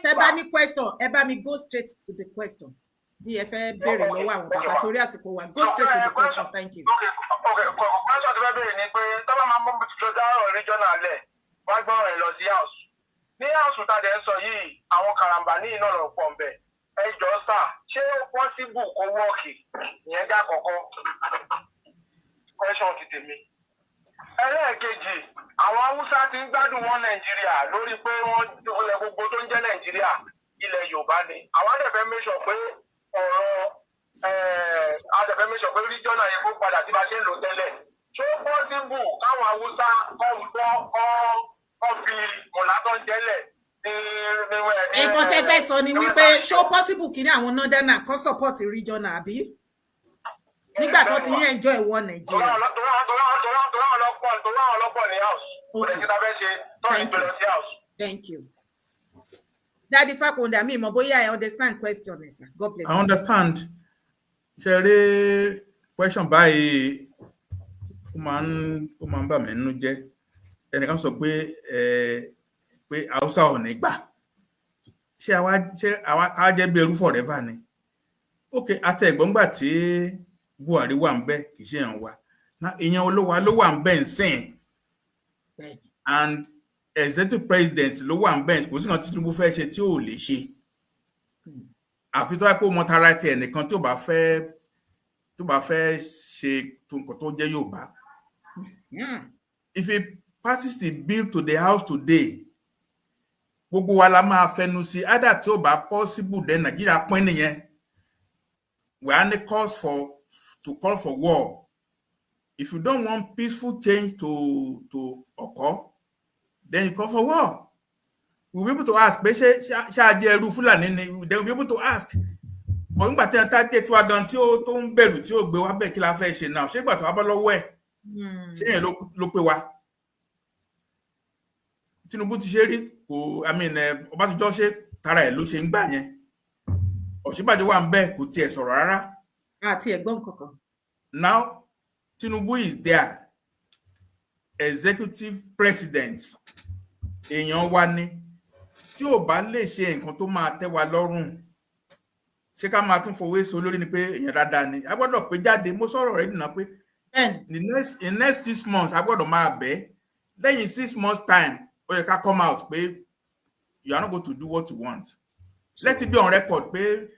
tẹ́ bá ní question ẹ bá mi go straight to the question bí ẹ fẹ́ béèrè lọ́wọ́ àwọn bàbá torí àsìkò wa go straight to the question. Thank you. Question tí fẹ́ béèrè ni pé tọ́lá máa mú tó dá ọ̀rọ̀ regional lẹ̀ wọ́n gbọ́ ọ̀rọ̀ lọ sí house ní house tàdé ń sọ yìí àwọn karambà ní iná lọ pọ̀ nbẹ̀ ẹ jọ sà ṣé possible kó wọ́ọ̀kì ìyẹn dá kọ̀ọ̀kan question ti tèmi. Ẹlẹ́ẹ̀kejì àwọn Haúsá ti ń gbádùn wọn Nàìjíríà lórí pé wọ́n ilẹ̀ gbogbo tó ń jẹ́ Nàìjíríà ilẹ̀ Yorùbá ni àwọn àdẹ̀fẹ́ make sure pé ọ̀rọ̀ àdẹ̀fẹ́ make sure pé regional yẹn kó padà tí bá ṣe ń lò tẹ́lẹ̀ ṣó possible káwọn Haúsá kọ́ fi mọ̀látọ́ jẹ́lẹ̀ ní nǹkan tẹ́ fẹ́ sọ ni wípé ṣó possible kí ní àwọn northerner kan support regional àbí nígbà tó ti yẹn enjoy ìwọ Nàìjíríà. Thank you. Daddy Fakonda mi mo bóyá I understand question sir. God bless you. I understand. Ṣé rí question báyìí ó máa ń bà mí nínú jẹ́. Ẹnìkan sọ pé Hausa ò ní gbà. Ṣé àwa ká jẹ́ bí ẹrú forever ni? Okay, àtẹ̀gbọ́n gbà tí Buhari wà ń bẹ kì í ṣe èèyàn wa ìyẹn olówó ló wà ń bẹ ń sìn and executive president ló wà ń bẹ kò sí nǹkan tí Tinubu fẹ́ ṣe tí ò lè ṣe àfi tó wá pé ọmọ tara tiẹ̀ nìkan tó bá fẹ́ ṣe nǹkan tó jẹ́ Yorùbá. If he passes the bill to the house today gbogbo wa la máa fẹnu sí either tí ó bá possible then Nàìjíríà pín nìyẹn we are the cause to call for war. If you don't want peaceful change to occur, then you call for war. We'll be able to ask, then we'll be able to ask. But nígbà tí wọ́n tẹ́ tí wá gan tí ó tó ń bẹ̀rù tí ó gbé wá bẹ̀ kí la fẹ́ ṣe náà ṣé ìgbà tó wá bọ́ lọ́wọ́ ẹ̀ ṣé yẹn ló pé wa. Tinubu ti ṣe rí Ọbásanjọ́ ṣe tara ẹ̀ ló ṣe ń gbà yẹn. Ọ̀ṣínbàjò wà ń bẹ̀ kò tiẹ̀ sọ̀rọ̀ rárá. Àti ẹ̀gbọ́n kankan. Now Tinubu is there, executive president. Èèyàn wa ni tí ò bá lè ṣe nǹkan tó máa tẹ́ wa lọ́rùn ṣé ká máa tún fowó èso lórí ni pé èèyàn dáadáa ni a gbọ́dọ̀ pé jáde mo sọ̀rọ̀ rẹ̀ dùnà pé in next 6 months a gbọ́dọ̀ máa bẹ̀ lẹ́yìn 6 months time ó yẹ ká come out pé you are not going to do what you want. Let it be on record pé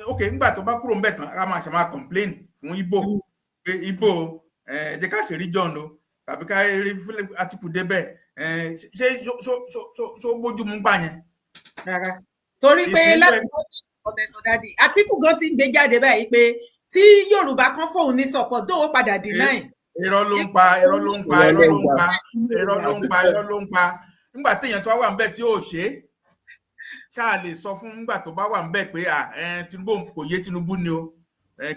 okay nígbà tó bá kúrò ńbẹ̀ tán a máa ṣe máa complain fún Igbo pé Igbo jẹ́ ká ṣe region o tàbí ká rí Atiku débẹ̀ ṣé ṣó bójú mú gbà yẹn. Rárá torí pé láti ọ̀dẹ̀sọ̀dádì Atiku gan ti ń gbé jáde báyìí pé tí Yorùbá kan fóun ní support tó ó padà deny. Irọ́ ló ń pa nígbà téèyàn tó wà ń bẹ̀ tí ó ṣe ṣáà lè sọ fún nígbà tó bá wà ń bẹ̀ pé Tinubu kò yé Tinubu ni o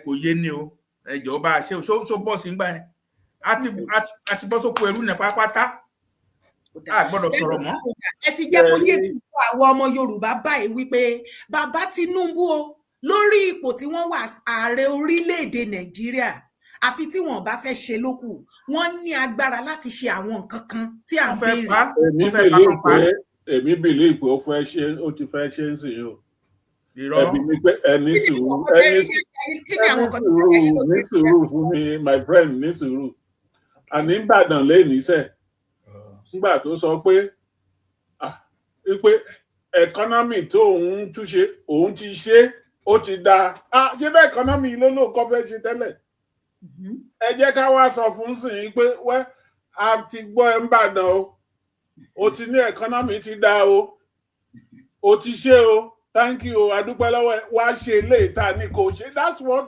kò yé ni o ìjọba ṣe ṣó bọ́ọ̀sì ń gbà yẹn àti bọ́ sóko ẹrú nẹ̀ pátápátá a gbọ́dọ̀ sọ̀rọ̀ mọ́. Ẹ ti jẹ́ kó yé gbogbo àwọn ọmọ Yorùbá báyìí wípé bàbá Tinubu o lórí ipò tí wọ́n wà ààrẹ orílẹ̀-èdè Nàìjíríà àfi tí wọ́n bá fẹ́ ṣe lókù wọ́n ní agbára láti ṣe àwọn nǹkan kan tí à ń béèrè. Èmi believe pé ó ti fẹ́ ṣe ń sìn o. Irọ́. Ní sùúrù fún mi my friend ní sùúrù. àní Ìbàdàn lẹ́yìn iṣẹ́ nígbà tó sọ pé ẹkọ́nọ́mì tó òun túnṣe òun ti ṣe ó ti dáa ṣé bẹ́ẹ̀ ẹkọ́nọ́mì ló lóòkọ́ fẹ́ ṣe tẹ́lẹ̀ ẹ jẹ́ ká wá sọ fún sìn pé wẹ́ a ti gbọ́ ẹ̀ ń bàdàn o ti ní ẹkọ́nọ́mì ti dáa o ti ṣe o thank you adúpẹ́ lọ́wọ́ ẹ wá ṣe ilé ìta ní kò ṣe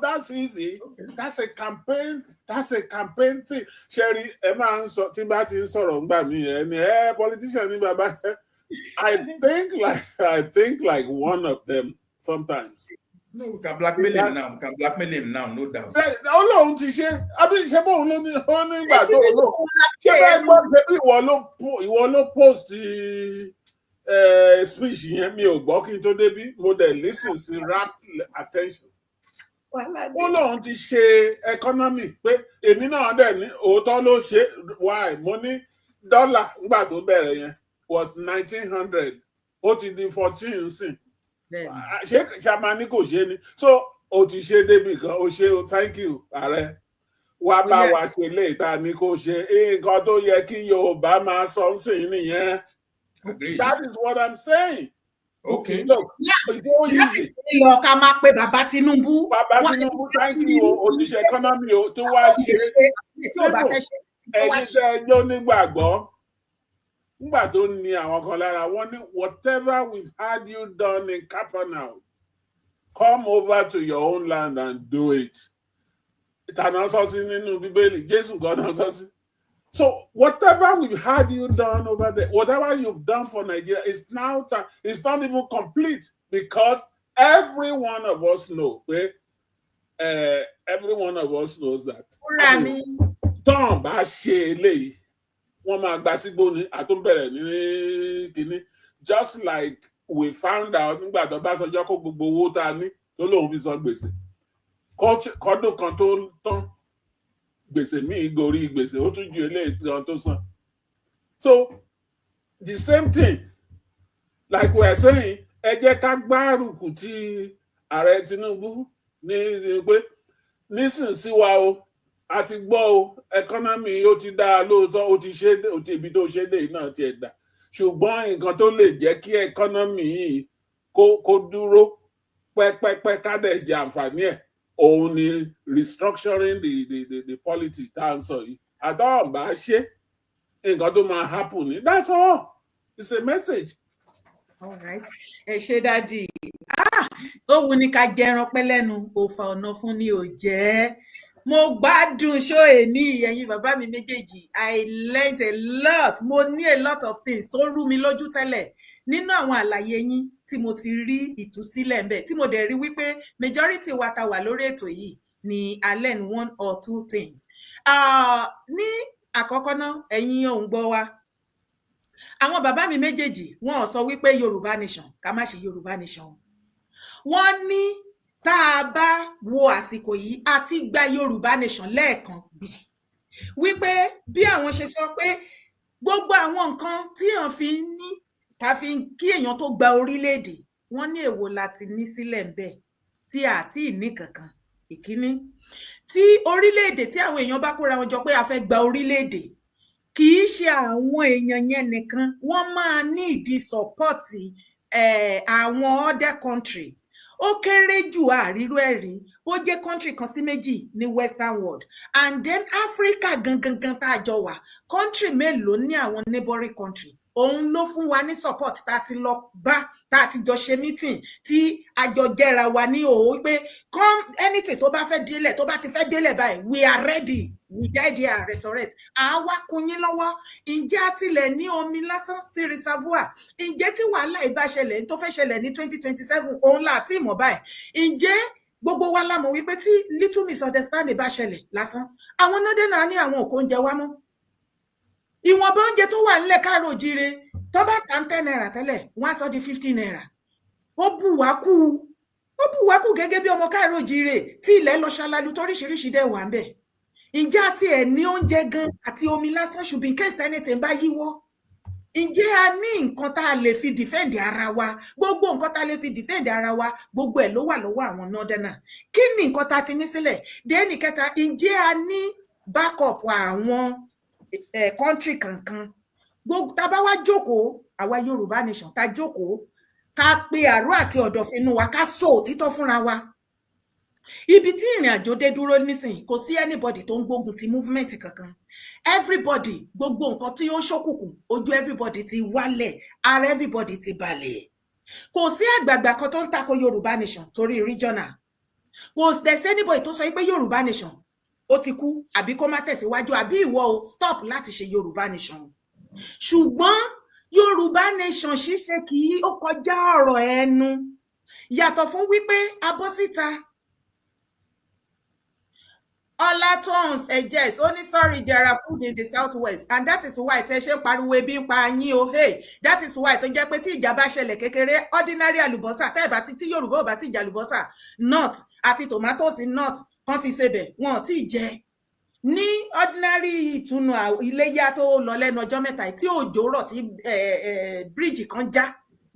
that's easy that's a campaign thing ṣẹ́rí ẹ máa ń sọ tí bá ti ń sọ̀rọ̀ ńgbà mí ẹ ní politician ní bàbá I think like one of them sometimes. No, we can blackmail him now. We can blackmail him now, no doubt. Ọlọ́run ti ṣe àbí ṣe bóun ló ní ìgbà tó lò ṣé bẹ́ẹ̀ gbọ́ pé ìwọ ló post speech yẹn mi ò gbọ́ kí n tó débí mo dẹ̀ listen sí rapt attention. Ọlọ́run ti ṣe economy pé èmi náà dẹ̀ ní òótọ́ ló ṣe why mo ní dọ́là nígbà tó bẹ̀rẹ̀ yẹn was 1900 ó ti di 14 sìn. Ṣé ṣàmání kò ṣe ni so o ti ṣe débì kan o ṣe o thank you ààrẹ wá bá wa ṣe léèta ni kò ṣe nǹkan tó yẹ kí Yorùbá máa sọ sí nìyẹn. That is what I'm saying. Okay. Look, it's so easy. Lọ ká máa pe bàbá Tinubu. Bàbá Tinubu thank you oníṣẹ́ economy tó wá ṣe. Ẹni tẹ́ ẹjọ́ nígbàgbọ́. Nígbà tó ní àwọn kan lára wọn ní whatever we've had you done in Capernaum, come over to your own land and do it. Ìtànà sọ sí nínú Bíbélì, Jésù gan-an sọ sí. So whatever we've had you done over there, whatever you've done for Nigeria is now it's not even complete because every one of us know. Every one of us knows that. Tán bá ṣe eléyìí. Wọ́n máa gba sígbó ni àtúnbẹ̀rẹ̀ ní kínní just like we found out nígbà tó bá sọjọ́ kó gbogbo owó tá a ní tó lóun fi san gbèsè kọ́dún kan tó tán gbèsè míì gorí gbèsè ó tún ju eléyìí kan tó san. So the same thing like we are saying ẹ jẹ́ ká gbárùkù ti ààrẹ Tinubu ní pé nísinsìnyí wa o a ti gbọ́ o economy ó ti dá lóòótọ́ ó ti ṣe ó ti ibi tó ṣe dé náà ti ẹ̀ dá ṣùgbọ́n nǹkan tó lè jẹ́ kí economy yìí kó dúró pẹ́pẹ́pẹ́ ká dẹ̀ jẹ àǹfààní ẹ̀ òun ni restructuring the polity tá à ń sọ yìí àtọ́wọ̀n bá ṣe nǹkan tó máa happen ni that's all it's a message. All right. Ẹ ṣé dájú ó wù ní ká jẹran pẹ́ lẹ́nu òfà ọ̀nà fún ni ò jẹ́. Mo gbádùn ṣó èní ẹ̀yin bàbá mi méjèèjì. I learned a lot. Mo ní a lot of things tó rú mi lójú tẹ́lẹ̀ nínú àwọn àlàyé yín tí mo ti rí ìtúsílẹ̀ ńbẹ̀ tí mo dẹ̀ rí wípé majority wa ta wà lórí ètò yìí ni I learn one or two things. Ní àkọ́kọ́ náà ẹ̀yin ò ń gbọ́ wa. Àwọn bàbá mi méjèèjì wọ́n sọ wípé Yorùbá nation ká má ṣe Yorùbá nation. Wọ́n ní tá a bá wo àsìkò yìí àti gba Yorùbá nation lẹ́ẹ̀kan bí wípé bí àwọn ṣe sọ pé gbogbo àwọn nǹkan tí èèyàn fi ń ní ká fi ń kí èèyàn tó gba orílẹ̀-èdè wọ́n ní èwo láti ní sílẹ̀ ń bẹ̀ tí àti ìní kankan. Ìkíní tí orílẹ̀-èdè tí àwọn èèyàn bá kóra wọn jọ pé a fẹ́ gba orílẹ̀-èdè kì í ṣe àwọn èèyàn yẹn nìkan wọ́n máa ní ìdí sọ́pọ́ọ̀tì àwọn other country. Ó kéré jù àrírú ẹ̀rí ó jẹ́ country kan sí méjì ní western world and then Africa gangan tá a jọ wà country mélòó ní àwọn neighboring country òun ló fún wa ní support tá a ti lọ bá tá a ti jọ ṣe meeting tí a jọ jẹ́ra wa ní òó pé come anything tó bá fẹ́ délẹ̀ tó bá ti fẹ́ délẹ̀ báyìí we are ready we die there and resurrect àwa kún yín lọ́wọ́ ǹjẹ́ àtìlẹ̀ ní omi lásán sí reservoir ǹjẹ́ tí wàhálà ìbá ṣẹlẹ̀ tó fẹ́ ṣẹlẹ̀ ní 2027 òun láti ìmọ̀ báyìí ǹjẹ́ gbogbo wa la mọ̀ wípé tí little misunderstanding bá ṣẹlẹ̀ lásán àwọn nọ́dẹ̀ náà ní àwọn òkò oúnjẹ wa mọ́ ìwọ̀nba oúnjẹ tó wà nílẹ̀ káàró jíire tó bá ta 10 naira tẹ́lẹ̀ wọ́n á sọ di 15 naira ó bù wá kú gẹ́gẹ́ bí ọmọ káàró jíire tí ilẹ̀ lọ ṣalalu toríṣiríṣi dẹ̀ wà ń bẹ̀ ǹjẹ́ àti ẹ̀ ní oúnjẹ gan àti omi lásán ṣùgbọ́n in case anything bá yíwọ́ ǹjẹ́ a ní nǹkan tá a lè fi defend ara wa gbogbo nǹkan tá a lè fi defend ara wa gbogbo ẹ̀ ló wà lọ́wọ́ àwọn northerner kí ni nǹkan tá a ti ní sílẹ̀ dẹ́nì kẹta ǹjẹ́ a ní backup àwọn country kankan gbogbo tá bá wá jókòó àwa Yorùbá nation tá jókòó ká pe àrò àti ọ̀dọ̀fínú wa ká sọ òtítọ́ fúnra wa ibi tí ìrìn àjò dé dúró nísìnyí kò sí anybody tó ń gbógun ti movement kankan everybody gbogbo nǹkan tí ó ṣókùnkùn ojú everybody ti wálẹ̀ ara everybody ti balẹ̀ kò sí àgbààgbà kan tó ń tako Yorùbá nation torí regional kò sí anybody tó sọ pé Yorùbá nation ó ti kú àbí kó má tẹ̀síwájú àbí ìwọ stop láti ṣe Yorùbá nation ṣùgbọ́n Yorùbá nation ṣíṣe kì í ó kọjá ọ̀rọ̀ ẹnu yàtọ̀ fún wípé abọ́ síta Olatons yes only sorry there are food in the southwest and that is why tẹ́ ṣe pariwo ebi ń pa yín o hey that is why tó jẹ́ pé tí ìjà bá ṣẹlẹ̀ kékeré ordinary àlùbọ́sà tẹ́ bá tí Yorùbá ò bá tí ìjà àlùbọ́sà not àti tomatoes not kan fi ṣebẹ̀ wọn tí jẹ ní ordinary ìtùnú iléyá tó lọ lẹ́nu ọjọ́ mẹ́ta tí òjò rọ̀ tí bridge kan já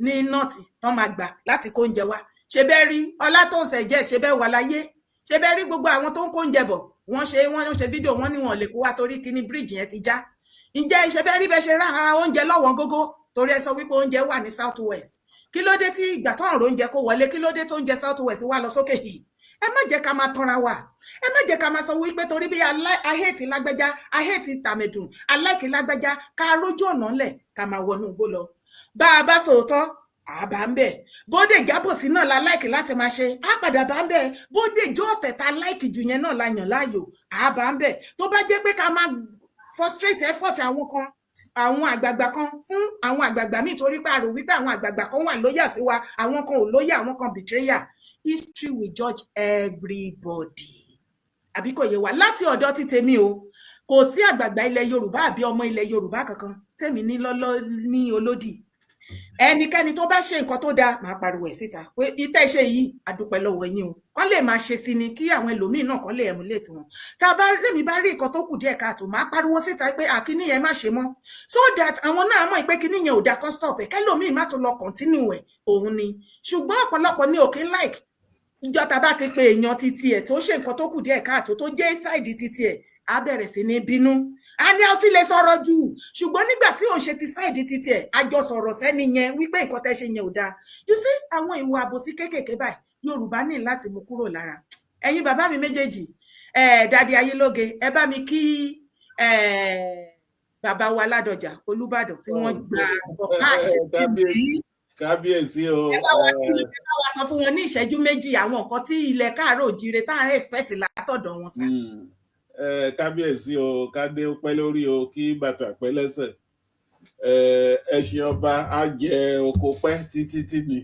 ní north tán máa gbà láti kó oúnjẹ wá ṣe bẹ́ẹ̀ rí Olatons yes ṣe bẹ́ẹ̀ wà láyé ṣe bẹ́ẹ̀ rí gbogbo àwọn tó ń kó oúnjẹ bọ̀ wọ́n ṣe fídíò wọ́n ní wọn lè kó wá torí kíní bridge yẹn ti já ǹjẹ́ ṣe bẹ́ẹ̀ rí bẹ́ẹ̀ ṣe ra oúnjẹ lọ́wọ́n gógó torí ẹ sọ wípé oúnjẹ wà ní south west kí ló dé tí ìgbà tó ń ro oúnjẹ kó wọlé kí ló dé tó oúnjẹ south west wá lọ sókè yìí ẹ má jẹ́ ká máa tanra wa ẹ má jẹ́ ká máa sọ wípé torí bí ahẹ́ẹ̀tì lágbájá ahẹ́ẹ̀tì tàmẹ̀dùn aláìkí lágbájá ká rójú ọ̀nà ńlẹ̀ ká máa wọnú igbó lọ bá a bá sòótọ́ àbá ń bẹ bóde ìjábòsí náà la láìkì láti máa ṣe á padà bá ń bẹ bóde ìjọ ọ̀tẹ̀ ta láìkì jù yẹn náà la yàn láàyò àbá ń bẹ tó bá jẹ́ pé ká máa frustrate effort àwọn kan àwọn àgbààgbà kan fún àwọn àgbààgbà míì torí pé àrò wípé àwọn àgbààgbà kan wà lóyà sí wa àwọn kan ò lóyà àwọn kan betrayer history will judge everybody àbí kò yé wa láti ọ̀dọ̀ ti tèmi o kò sí àgbààgbà ilẹ̀ Yorùbá àbí ọmọ ilẹ̀ Yorùbá kankan tèmi ní lọ́lọ́ ní olódì ẹnikẹ́ni tó bá ṣe nǹkan tó dáa máa pariwo ẹ̀ síta pé ìtẹ́ ṣe yìí àdúpẹ́ lọ́wọ́ yín o kán lè máa ṣe sí ni kí àwọn ẹlòmíín náà kán lè emulate wọn tá a bá lèmi bá rí nǹkan tó kù díẹ̀ káàtó máa pariwo síta pé àkíní yẹn má ṣe mọ́ so that àwọn náà mọ̀ pé kíní yẹn ò dáa kán stop ẹ̀ kẹ́lòmíín má tó lọ continue ẹ̀ òun ni ṣùgbọ́n ọ̀pọ̀lọpọ̀ ní òkè like ìjọta bá ti pe èèyàn titi ẹ̀ tó ṣe nǹkan tó kù díẹ̀ káàtó tó jẹ́ side titi ẹ̀ á bẹ̀rẹ̀ sí ní bínú a ní ọtí lè sọ̀rọ̀ jù ṣùgbọ́n nígbà tí òun ṣe ti sáìdì títí ẹ̀ àjọ sọ̀rọ̀ sẹ́ni yẹn wípé nǹkan tẹ́ ṣe yẹn ò dáa you see àwọn ìwà àbòsí kéékèèké báyìí Yorùbá ní láti mú kúrò lára ẹ̀yin bàbá mi méjèèjì Dádì Ayélóge ẹ bá mi kí bàbá wa Ládọjà Olúbàdàn tí wọ́n gba ọ̀pá àṣẹ kábíyèsí o ẹ bá wa sọ fún wọn ní ìṣẹ́jú méjì àwọn nǹkan tí ilẹ̀ káàárọ̀ òjíire tá à ń expect látọ̀dọ̀ wọn sá. Kábíyèsí o kádé pẹ́ lórí o kí bàtà pẹ́ lẹ́sẹ̀ ẹṣin ọba á jẹ oko pẹ́ títí ni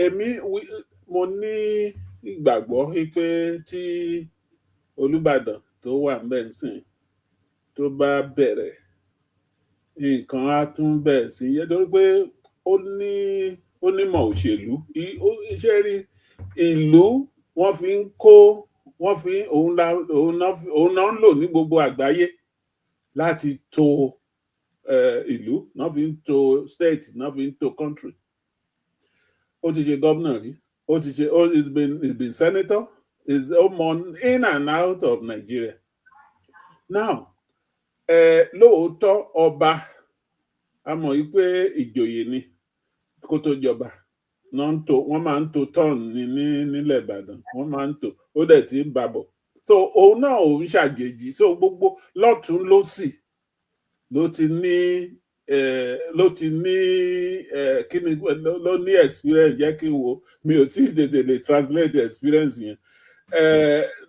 èmi mo ní ìgbàgbọ́ pé tí Olúbàdàn tó wà ńbẹ̀ ńsìn tó bá bẹ̀rẹ̀ nǹkan á tún bẹ̀rẹ̀ sí yẹ torí pé ó nímọ̀ òṣèlú iṣẹ́ rí ìlú wọ́n fi ń kó wọ́n fi òun náà ń lò ní gbogbo àgbáyé láti tò ìlú náà fi ń tò state náà fi ń tò country ó ti ṣe gómìnà rí ó ti ṣe he's been senator is in and out of Nigeria now lóòótọ́ ọba a mọ̀ yí pé ìjòyè ni kó tó jọba wọ́n máa ń tò tọ́ọ̀nù nílẹ̀ Ìbàdàn wọ́n máa ń tò ó dẹ̀ ti ń babọ̀ so òun náà ò ń ṣàjèjì so gbogbo lọ́tún lósì ló ti ní kíni ló ní experience jẹ́ kí n wo mi ò tí ì tètè lè translate experience yẹn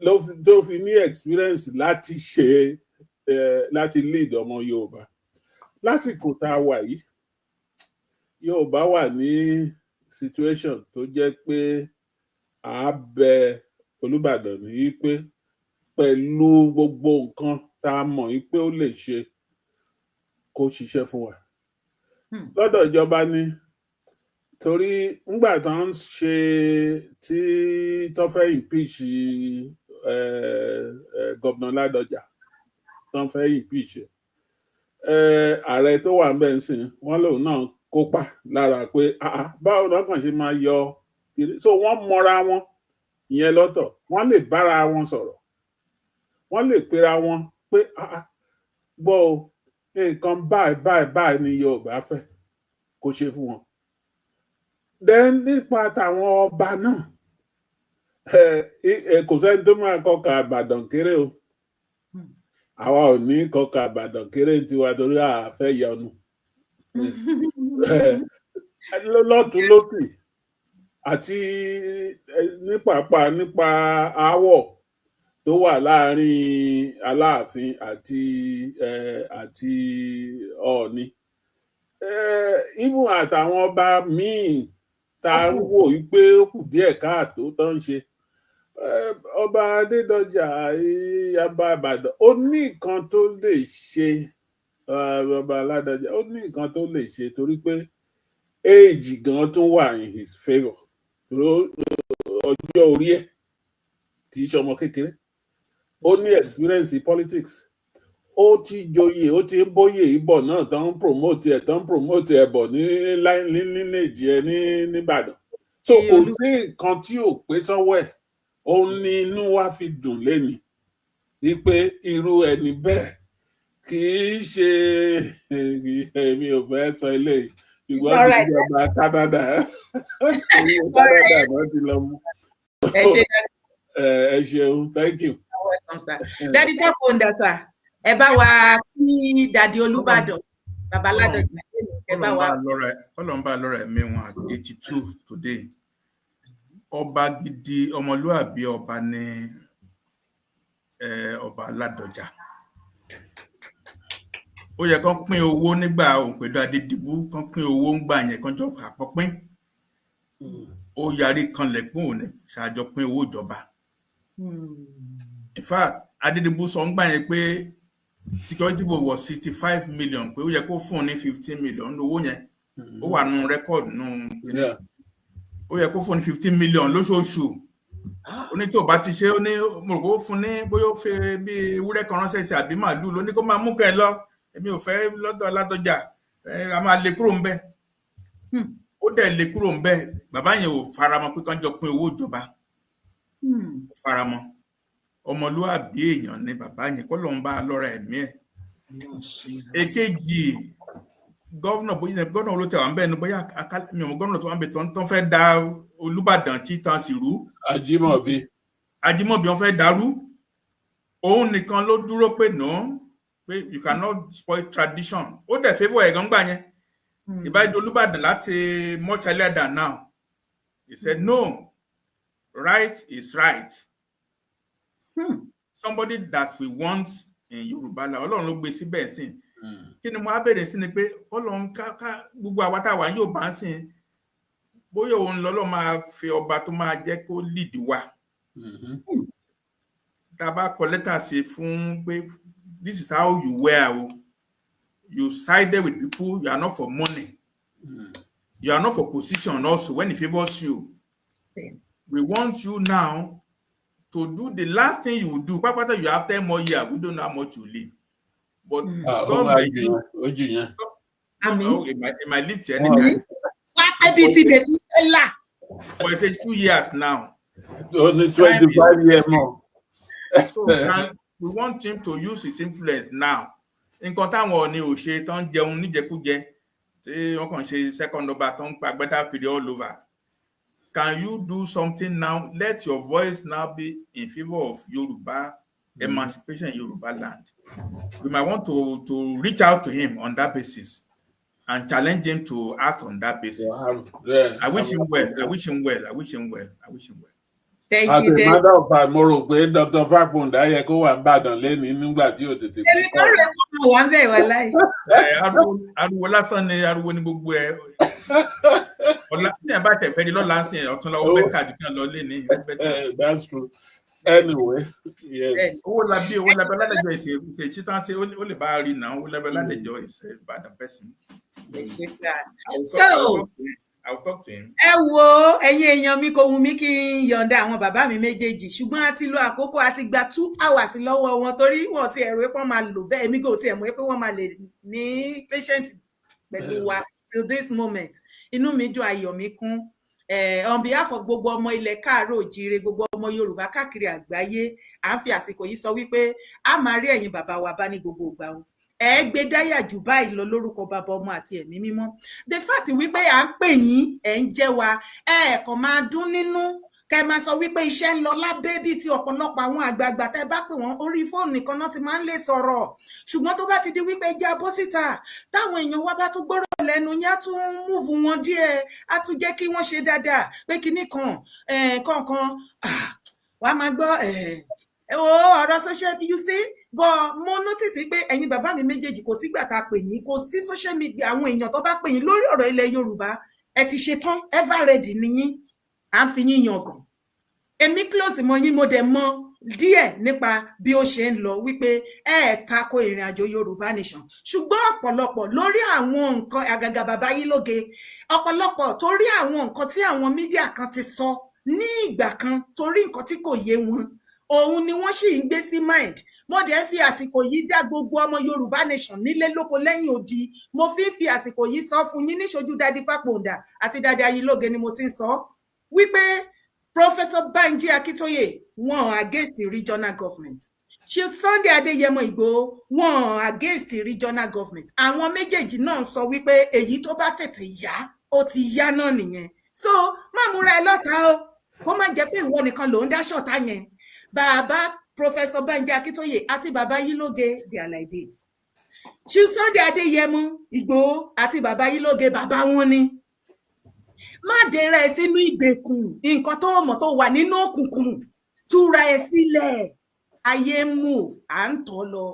ló fi ní experience láti ṣe láti lead ọmọ Yorùbá lásìkò tá a wà yìí Yorùbá wà ní situation tó jẹ́ pé à bẹ Olúbàdàn ní pé pẹ̀lú gbogbo nǹkan tá a mọ̀ pé ó lè ṣe kó ṣiṣẹ́ fún wa lọ́dọ̀ ìjọba ni torí ńgbà tó ń ṣe tí tó fẹ́ impeach gọ́vnà Ládọjà tó ń fẹ́ impeach ààrẹ tó wà ńbẹ̀ ńsìn wọ́n lòun náà kópa lára pé báwo náà kàn ṣe máa yọ so wọ́n mọra wọn ìyẹn lọ́tọ̀ wọ́n lè bára wọn sọ̀rọ̀ wọ́n lè pera wọn pé gbọ́ o nǹkan báyìí ni Yorùbá fẹ́ kó ṣe fún wọn. Then nípa tàwọn ọba náà kò sẹ́ni tó máa kọkà Ìbàdàn kéré o. Àwa ò ní kọkà Ìbàdàn kéré tiwa torí àfẹ́ yọnu. Lọ́tún lósì àti nípa aáwọ̀ tó wà láàrin Aláàfin àti Ọọ̀ni. Even àtàwọn ọba míì tá a ń wò wípé ó kù díẹ̀ káàtó tó ń ṣe. Ọba Adédọjà Ìyábá Ìbàdàn ó ní nǹkan tó lè ṣe. Ọba Aládọjà ó ní nǹkan tó lè ṣe torí pé éèjì gan tún wà in his favour. Ọjọ́ orí ẹ̀ kì í ṣe ọmọ kékeré. Ó ní experience in politics. Ó ti joyè, ó ti ń bóyè ìbọ̀ náà tó ń promote ẹ̀ bọ̀ ní Nàìjíríà ní Ìbàdàn. So kò sí nǹkan tí ò pé sọ́wọ́ ẹ̀. Òun ni inú wa fi dùn lénìí wípé irú ẹni bẹ́ẹ̀ kì í ṣe èmi ò fẹ́ sọ eléyìí ṣùgbọ́n ti jọba Canada náà ti lọ mú. Ẹ ṣeun, thank you. Daddy Fakonda sir, ẹ bá wa kí Daddy Olúbàdàn Bàbá Ládọjà ẹ bá wa. Ọlọ́run bá lọ́rọ̀ ẹ̀mí wọn at 82 today. Ọba gidi ọmọlúàbí ọba ní Ọba Ládọjà. Ó yẹ kán pín owó nígbà Òǹpẹ̀lú Adédìbú, kán pín owó ń gbà yẹn kán jọ àpọ̀pín. Ó yarí kanlẹ̀kùn òní ṣàjọ pín owó ìjọba. In fact, Adédìbú sọ ń gbà yẹn pé security vote was 65 million pé ó yẹ kó fún ní 15 million owó yẹn. Ó wà nù rẹ́kọ̀dù nù. Ó yẹ kó fún ní 15 million lóṣooṣù. Ó ní tí ò bá ti ṣe ó ní mo rò ó fún ní bóyá ó fẹ́ bí ewúrẹ́ kan ránṣẹ́ sí àbí màálù ló ní kó máa mú kẹ́ ẹ lọ. Èmi ò fẹ́ lọ́dọ̀ Ládọjà a máa lè kúrò ńbẹ̀. Ó dẹ̀ lè kúrò ńbẹ̀. Bàbá yẹn ò faramọ́ pé kán jọ pín owó ìjọba. Ó faramọ́. Ọmọlúàbí èèyàn ni bàbá yẹn kọ́ ló ń bá a lọ́ra ẹ̀mí ẹ̀. Èkejì gọ́vnà ló tẹ̀ wá ń bẹ́ẹ̀ ni bóyá mi ò mọ̀ gọ́vnà tó wá ń bẹ̀ tán fẹ́ da Olúbàdàn tí tán sì rú. Ajímọ̀bí wọ́n fẹ́ dàrú. Òun nìkan ló dúró pé no pé you cannot spoil tradition. Ó dẹ̀ favour ẹ̀gán gbà yẹn. Ìbájú Olúbàdàn láti much earlier than now. He said no, right is right. Somebody that we want in Yorùbá la Ọlọ́run ló gbé síbẹ̀ sí. Kí ni mo á bẹ̀rẹ̀ sí ni pé Ọlọ́run ká gbogbo àwa tá wà yóò bá ń sìn bóyá òun lọ́lọ́ máa fi ọba tó máa jẹ́ kó lead wa. Tá a bá kọ lẹ́tà sí fún pé this is how you wear o. You sided with people, you are not for money. You are not for position also when it favors you. We want you now to do the last thing you will do. Papa, you have 10 more years. We don't know how much you live. But God might live. It might live to anytime. But it says 2 years now. Only 25 years more. So we want him to use his influence now. Nǹkan táwọn ni ò ṣe tán jẹun níjẹkújẹ tí wọ́n kàn ṣe second ọba tó ń pa agbẹ́dá kiri all over. Can you do something now? Let your voice now be in favor of Yoruba emancipation in Yoruba land. We might want to reach out to him on that basis and challenge him to act on that basis. I wish him well. Thank you. As a matter of fact, mo rò pé Dr. Fakonda yẹ kó wà Ìbàdàn lẹ́ni nígbà tí ò tètè pé kọ́. Ariwo lásán ni ariwo ní gbogbo ẹ̀. Ọ̀la tí ẹ̀ bá tẹ̀ fẹ́ di lọ́la ń sìn ọ̀tún lọ́wọ́ bẹ́tà jù kàn lọ lé ní. That's true. Anyway, yes. Owó labí Ládẹjọ́ ìṣe títàn ṣe ó lè bá a rí náà. Owó labí Ládẹjọ́ ìṣe Ìbàdàn person. So, I'll talk to him. Ẹ wo ẹ̀yin èèyàn mi kò wù mí kí n yọ̀ǹda àwọn bàbá mi méjèèjì ṣùgbọ́n a ti lo àkókò àti gba 2 hours lọ́wọ́ wọn torí wọn ti ẹ̀rọ pé wọ́n máa lò bẹ́ẹ̀ mi kò tiẹ̀ mọ̀ pé wọ́n máa lè ní patient pẹ̀lú wa till this moment. Inú mi dùn ayọ̀ mi kún on behalf of gbogbo ọmọ ilẹ̀ káàárọ̀ òjíire, gbogbo ọmọ Yorùbá káàkiri àgbáyé, à ń fi àsìkò yìí sọ wípé a máa rí ẹ̀yin bàbá wa bá ní gbogbo ìgbà o. Ẹ gbé dáyà jù báyìí lọ lórúkọ bàbá, ọmọ àti ẹ̀mí mímọ́. The fact wípé à ń pè yín, ẹ̀ ń jẹ́ wa, kàn máa dún nínú kẹ́ máa sọ wípé iṣẹ́ ń lọ lábẹ́ bíi ti ọ̀pọ̀lọpọ̀ àwọn àgbààgbà tẹ́ bá pè wọ́n orí fóònù nìkan náà ti máa ń lè sọ̀rọ̀. Ṣùgbọ́n tó bá ti di wípé jẹ́ abọ́ síta, táwọn èèyàn wa bá tún gbọ́rọ̀ lẹ́nu yá tún múùfù wọn díẹ̀, á tún jẹ́ kí wọ́n ṣe dáadáa pé kinní kan kọ̀ọ̀kan wàá máa gbọ́ ọ̀rọ̀ social media, you see. But mo notice pé ẹ̀yin bàbá mi méjèèjì kò sígbà tá a pè yín, kò sí social media àwọn èèyàn tó bá pè yín lórí ọ̀rọ̀ ilẹ̀ Yorùbá, ẹ ti ṣe tán, ever ready ni yín, à ń fi yín yangàn. Èmi close mọ́ yín, mo dẹ̀ mọ̀ díẹ̀ nípa bí ó ṣe ń lọ wípé tako ìrìn àjò Yorùbá nation. Ṣùgbọ́n ọ̀pọ̀lọpọ̀ lórí àwọn nǹkan àgàgà bàbá yìí lóge, ọ̀pọ̀lọpọ̀ torí àwọn nǹkan tí àwọn mídíà kan ti sọ ní ìgbà kan, torí nǹkan tí kò yé wọn, òun ni wọ́n sì ń gbé sí mind. Mo dẹ̀ fi àsìkò yìí dá gbogbo ọmọ Yorùbá nation nílé lóko lẹ́yìn odi. Mo fi àsìkò yìí sọ fún yín níṣojú Daddy Fápòǹdà àti Daddy Ayilóge ni mo ti ń sọ wípé Professor Banji Akintoye wọ́n against the regional government. Chief Sunday Adéyẹmọ Ìgbòho wọ́n against the regional government. Àwọn méjèèjì náà sọ wípé èyí tó bá tètè yá, ó ti yá náà nìyẹn. So má múra ẹ lọ́ta o, kó má jẹ́ pé ìwọ nìkan ló ń dá ṣọ̀tá yẹn. Bàbá Professor Banji Akintoye àti bàbá Ayilóge, they are like this. Chief Sunday Adéyẹmọ Ìgbòho àti bàbá Ayilóge, bàbá wọn ni. Má dèrè ẹ sínú ìgbèkùn, nǹkan tó mọ̀ tó wà nínú òkùnkùn, túra ẹ sílẹ̀. Ayé move, à ń tọ́ lọ.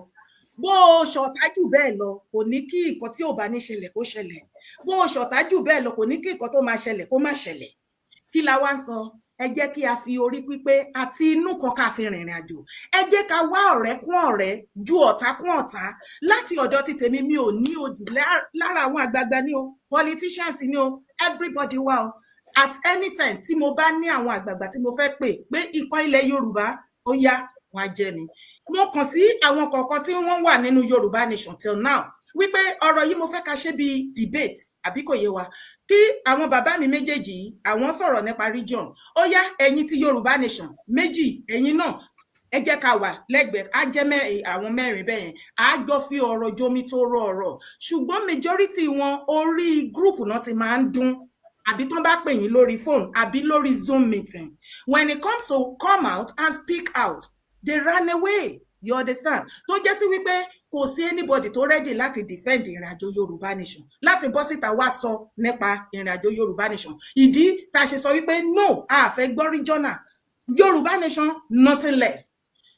Bó o ṣọ̀tá jù bẹ́ẹ̀ lọ, kò ní kí nǹkan tí ò bá ní ṣẹlẹ̀ kó ṣẹlẹ̀. Bó o ṣọ̀tá jù bẹ́ẹ̀ lọ, kò ní kí nǹkan tó máa ṣẹlẹ̀ kó má ṣẹlẹ̀. Kí la wá ń sọ? Ẹ jẹ́ kí a fi orí pípé àti inú kan ká fi rìnrìn àjò. Ẹ jẹ́ ká wá ọ̀rẹ́ kún ọ̀rẹ́ ju ọ̀tá kún ọ̀tá. Láti ọ̀dọ̀ ti tèmi, mi ò ní odi lára àwọn àgbààgbà ni o, politicians ni o, everybody wà o. At any time tí mo bá ní àwọn àgbààgbà tí mo fẹ́ pé ikọ̀ ilẹ̀ Yorùbá ó yá, wọn á jẹ́ mi. Mo kàn sí àwọn kọ̀ọ̀kan tí wọ́n wà nínú Yorùbá nation till now wípé ọ̀rọ̀ yìí mo fẹ́ ká ṣe bí debate, àbí kò yé wa. Kí àwọn bàbá mi méjèèjì àwọn sọ̀rọ̀ nípa region. Ó yá, ẹ̀yin ti Yorùbá nation méjì, ẹ̀yin náà ẹ jẹ́ ká wà lẹ́gbẹ̀ẹ́, á jẹ́ àwọn mẹ́rin bẹ́ẹ̀ yẹn, á jọ fi ọ̀rọ̀ jomi tó rọ ọ̀rọ̀. Ṣùgbọ́n majority wọn orí group náà ti máa ń dún, àbí tán bá pè yín lórí phone àbí lórí Zoom meeting. When it comes to come out and speak out, they run away. You understand? Tó jẹ́ sí wípé kò sí anybody tó ready láti defend ìrìnàjò Yorùbá nation, láti bọ́ síta wá sọ nípa ìrìnàjò Yorùbá nation. Ìdí tá a ṣe sọ wípé no, a fẹ́ gbọ́ regional. Yorùbá nation, nothing less.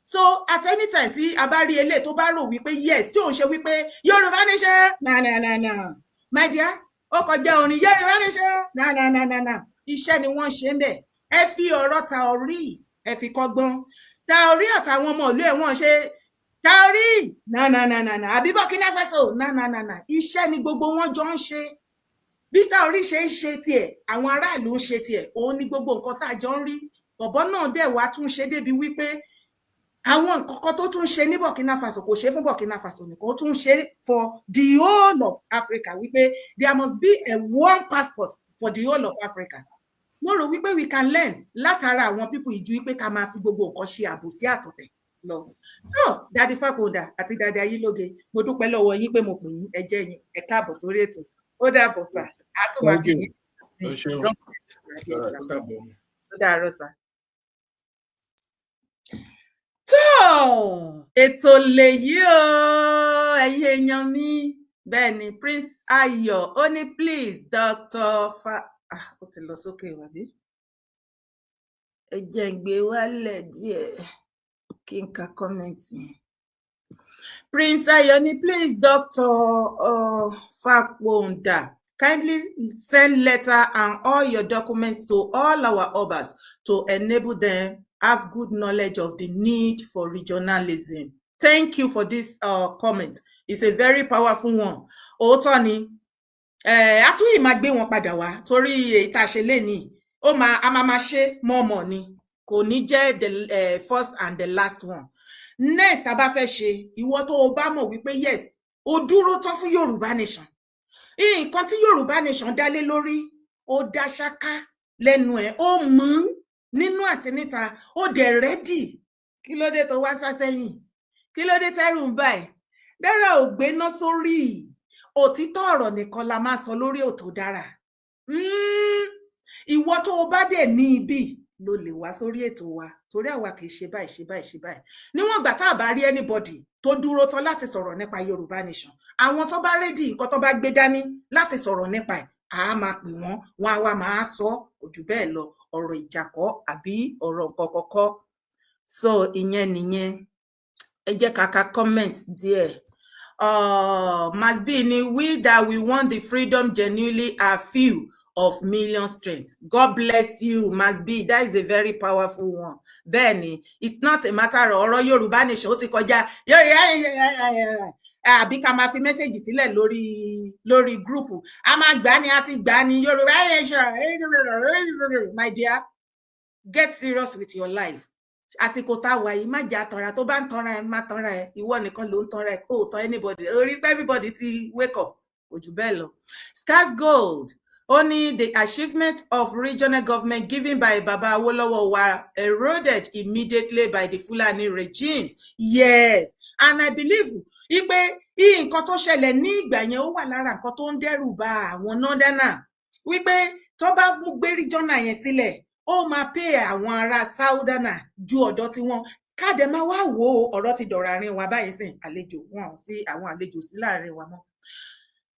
So at any time tí a bá rí eléyìí tó bá rò wípé yes, tí òun ṣe wípé Yorùbá nation, na. My dear, ó kọjá orin Yorùbá nation, na. Iṣẹ́ ni wọ́n ṣe ń bẹ̀. Ẹ fi ọ̀rọ̀ Taorí, ẹ fi kọ́gbọ́n. Taorí àtàwọn ọmọ ìlú ẹ̀ wọ́n ṣe Taorí, na. Àbí Burkina Faso, na. Iṣẹ́ ni gbogbo wọn jọ ń ṣe. Bí Taorí ṣe ń ṣe tiẹ̀, àwọn aráàlú ń ṣe tiẹ̀, òun ni gbogbo nǹkan tá a jọ ń rí. Bọ̀bọ́ náà dẹ̀ wá tún ṣe débi wípé àwọn nǹkan kan tó tún ṣe ní Burkina Faso kò ṣe fún Burkina Faso nìkan, ó tún ṣe for the whole of Africa, wípé there must be a one passport for the whole of Africa. Mo rò wípé we can learn látara àwọn people ìjú wípé ká máa fi gbogbo nǹkan ṣe àbòsí àtọ̀tẹ̀ lọ. So Daddy Fápòǹdà àti Daddy Ayilóge, mo dúpẹ́ lọ́wọ́ yín pé mo pè yín, ẹ jẹ́ yín, ẹ káàbọ̀ sórí ètò. Ó dàbọ̀ sà, á tún máa kí yín. Ó dàárọ̀ sà. Tó ètò lèyí o, ẹ̀yin èèyàn mi. Bẹ́ẹ̀ ni Prince Ayọ̀ ó ní please Dr. ó ti lọ sókè wàbí. Ẹ jẹ́ n gbé wálẹ̀ díẹ̀ kí n ka comment yẹn. Prince Ayọ̀ ní please Dr. Fápòǹdà, kindly send letter and all your documents to all our obas to enable them have good knowledge of the need for regionalism. Thank you for this comment. It's a very powerful one. Òótọ́ ni. Àtúnyì máa gbé wọn padà wá torí èyí tá a ṣe lénìí. A máa ṣe mọ́mọ́ ni. Kò ní jẹ́ the first and the last one. Next, tá bá fẹ́ ṣe, ìwọ tó o bá mọ̀ wípé yes, o dúró tán fún Yorùbá nation. Nǹkan tí Yorùbá nation dá lé lórí, ó dá ṣáká. lẹ́nu ẹ̀ ó mọ̀ nínú àti níta ó dẹ̀ rẹ́dì. Kí ló dé tó wá sá sẹ́yìn? Kí ló dé tẹ́rù ń bà ẹ́? Dára ò gbéná sórí. Òtítọ́ ọ̀rọ̀ nìkan la máa sọ lórí Òtó Dára. Ìwọ tó o bá dẹ̀ ní ibi ló lè wá sórí ètò wa torí àwa kì í ṣe báyìí. Níwọ̀n ìgbà tá a bá rí anybody tó dúró tán láti sọ̀rọ̀ nípa Yorùbá Nation, àwọn tó bá rédì nǹkan tó bá gbé dání láti sọ̀rọ̀ nípa ẹ̀, a máa pè wọ́n, wọn á wá máa sọ kò jù bẹ́ẹ̀ lọ, ọ̀rọ̀ ìjàkọ́ àbí ọ̀rọ̀ nǹkan kọ́kọ́. So ìyẹn nìyẹn. Ẹ jẹ́ ká ka comment díẹ̀. Must be ni we that we want the freedom genuinely are few of million strength. God bless you, must be. That is a very powerful one. Bẹ́ẹ̀ni, it's not a matter of ọ̀rọ̀ Yorùbá Nation ó ti kọjá. Àbí ká máa fi mẹ́sẹ̀jì sílẹ̀ lórí gúrùpù. A máa gbà ní àti gbà ní Yorùbá Nation. My dear, get serious with your life. Àsìkò tá wà yìí má jà tanra, tó bá ń tanra ẹ má tanra ẹ, ìwọ nìkan ló ń tanra ẹ, kò tán anybody. Orí everybody ti wake up, kò jù bẹ́ẹ̀ lọ. Scars Gold, only the achievement of regional government given by Baba Awolowo were eroded immediately by the Fulani regimes. Yes, and I believe ipe nǹkan tó ṣẹlẹ̀ ní ìgbà yẹn ó wà lára nǹkan tó ń dẹ́rù bà àwọn Northerner. Wípé tó bá gbé regional yẹn sílẹ̀, ó máa pay àwọn ará Southerner ju ọ̀dọ̀ tí wọ́n. Káde máa wá wo ọ̀rọ̀ ti dọ̀rọ̀ àárín wa báyìí sìn, àlejò wọn sí àwọn àlejò sí láàrin wa mọ́.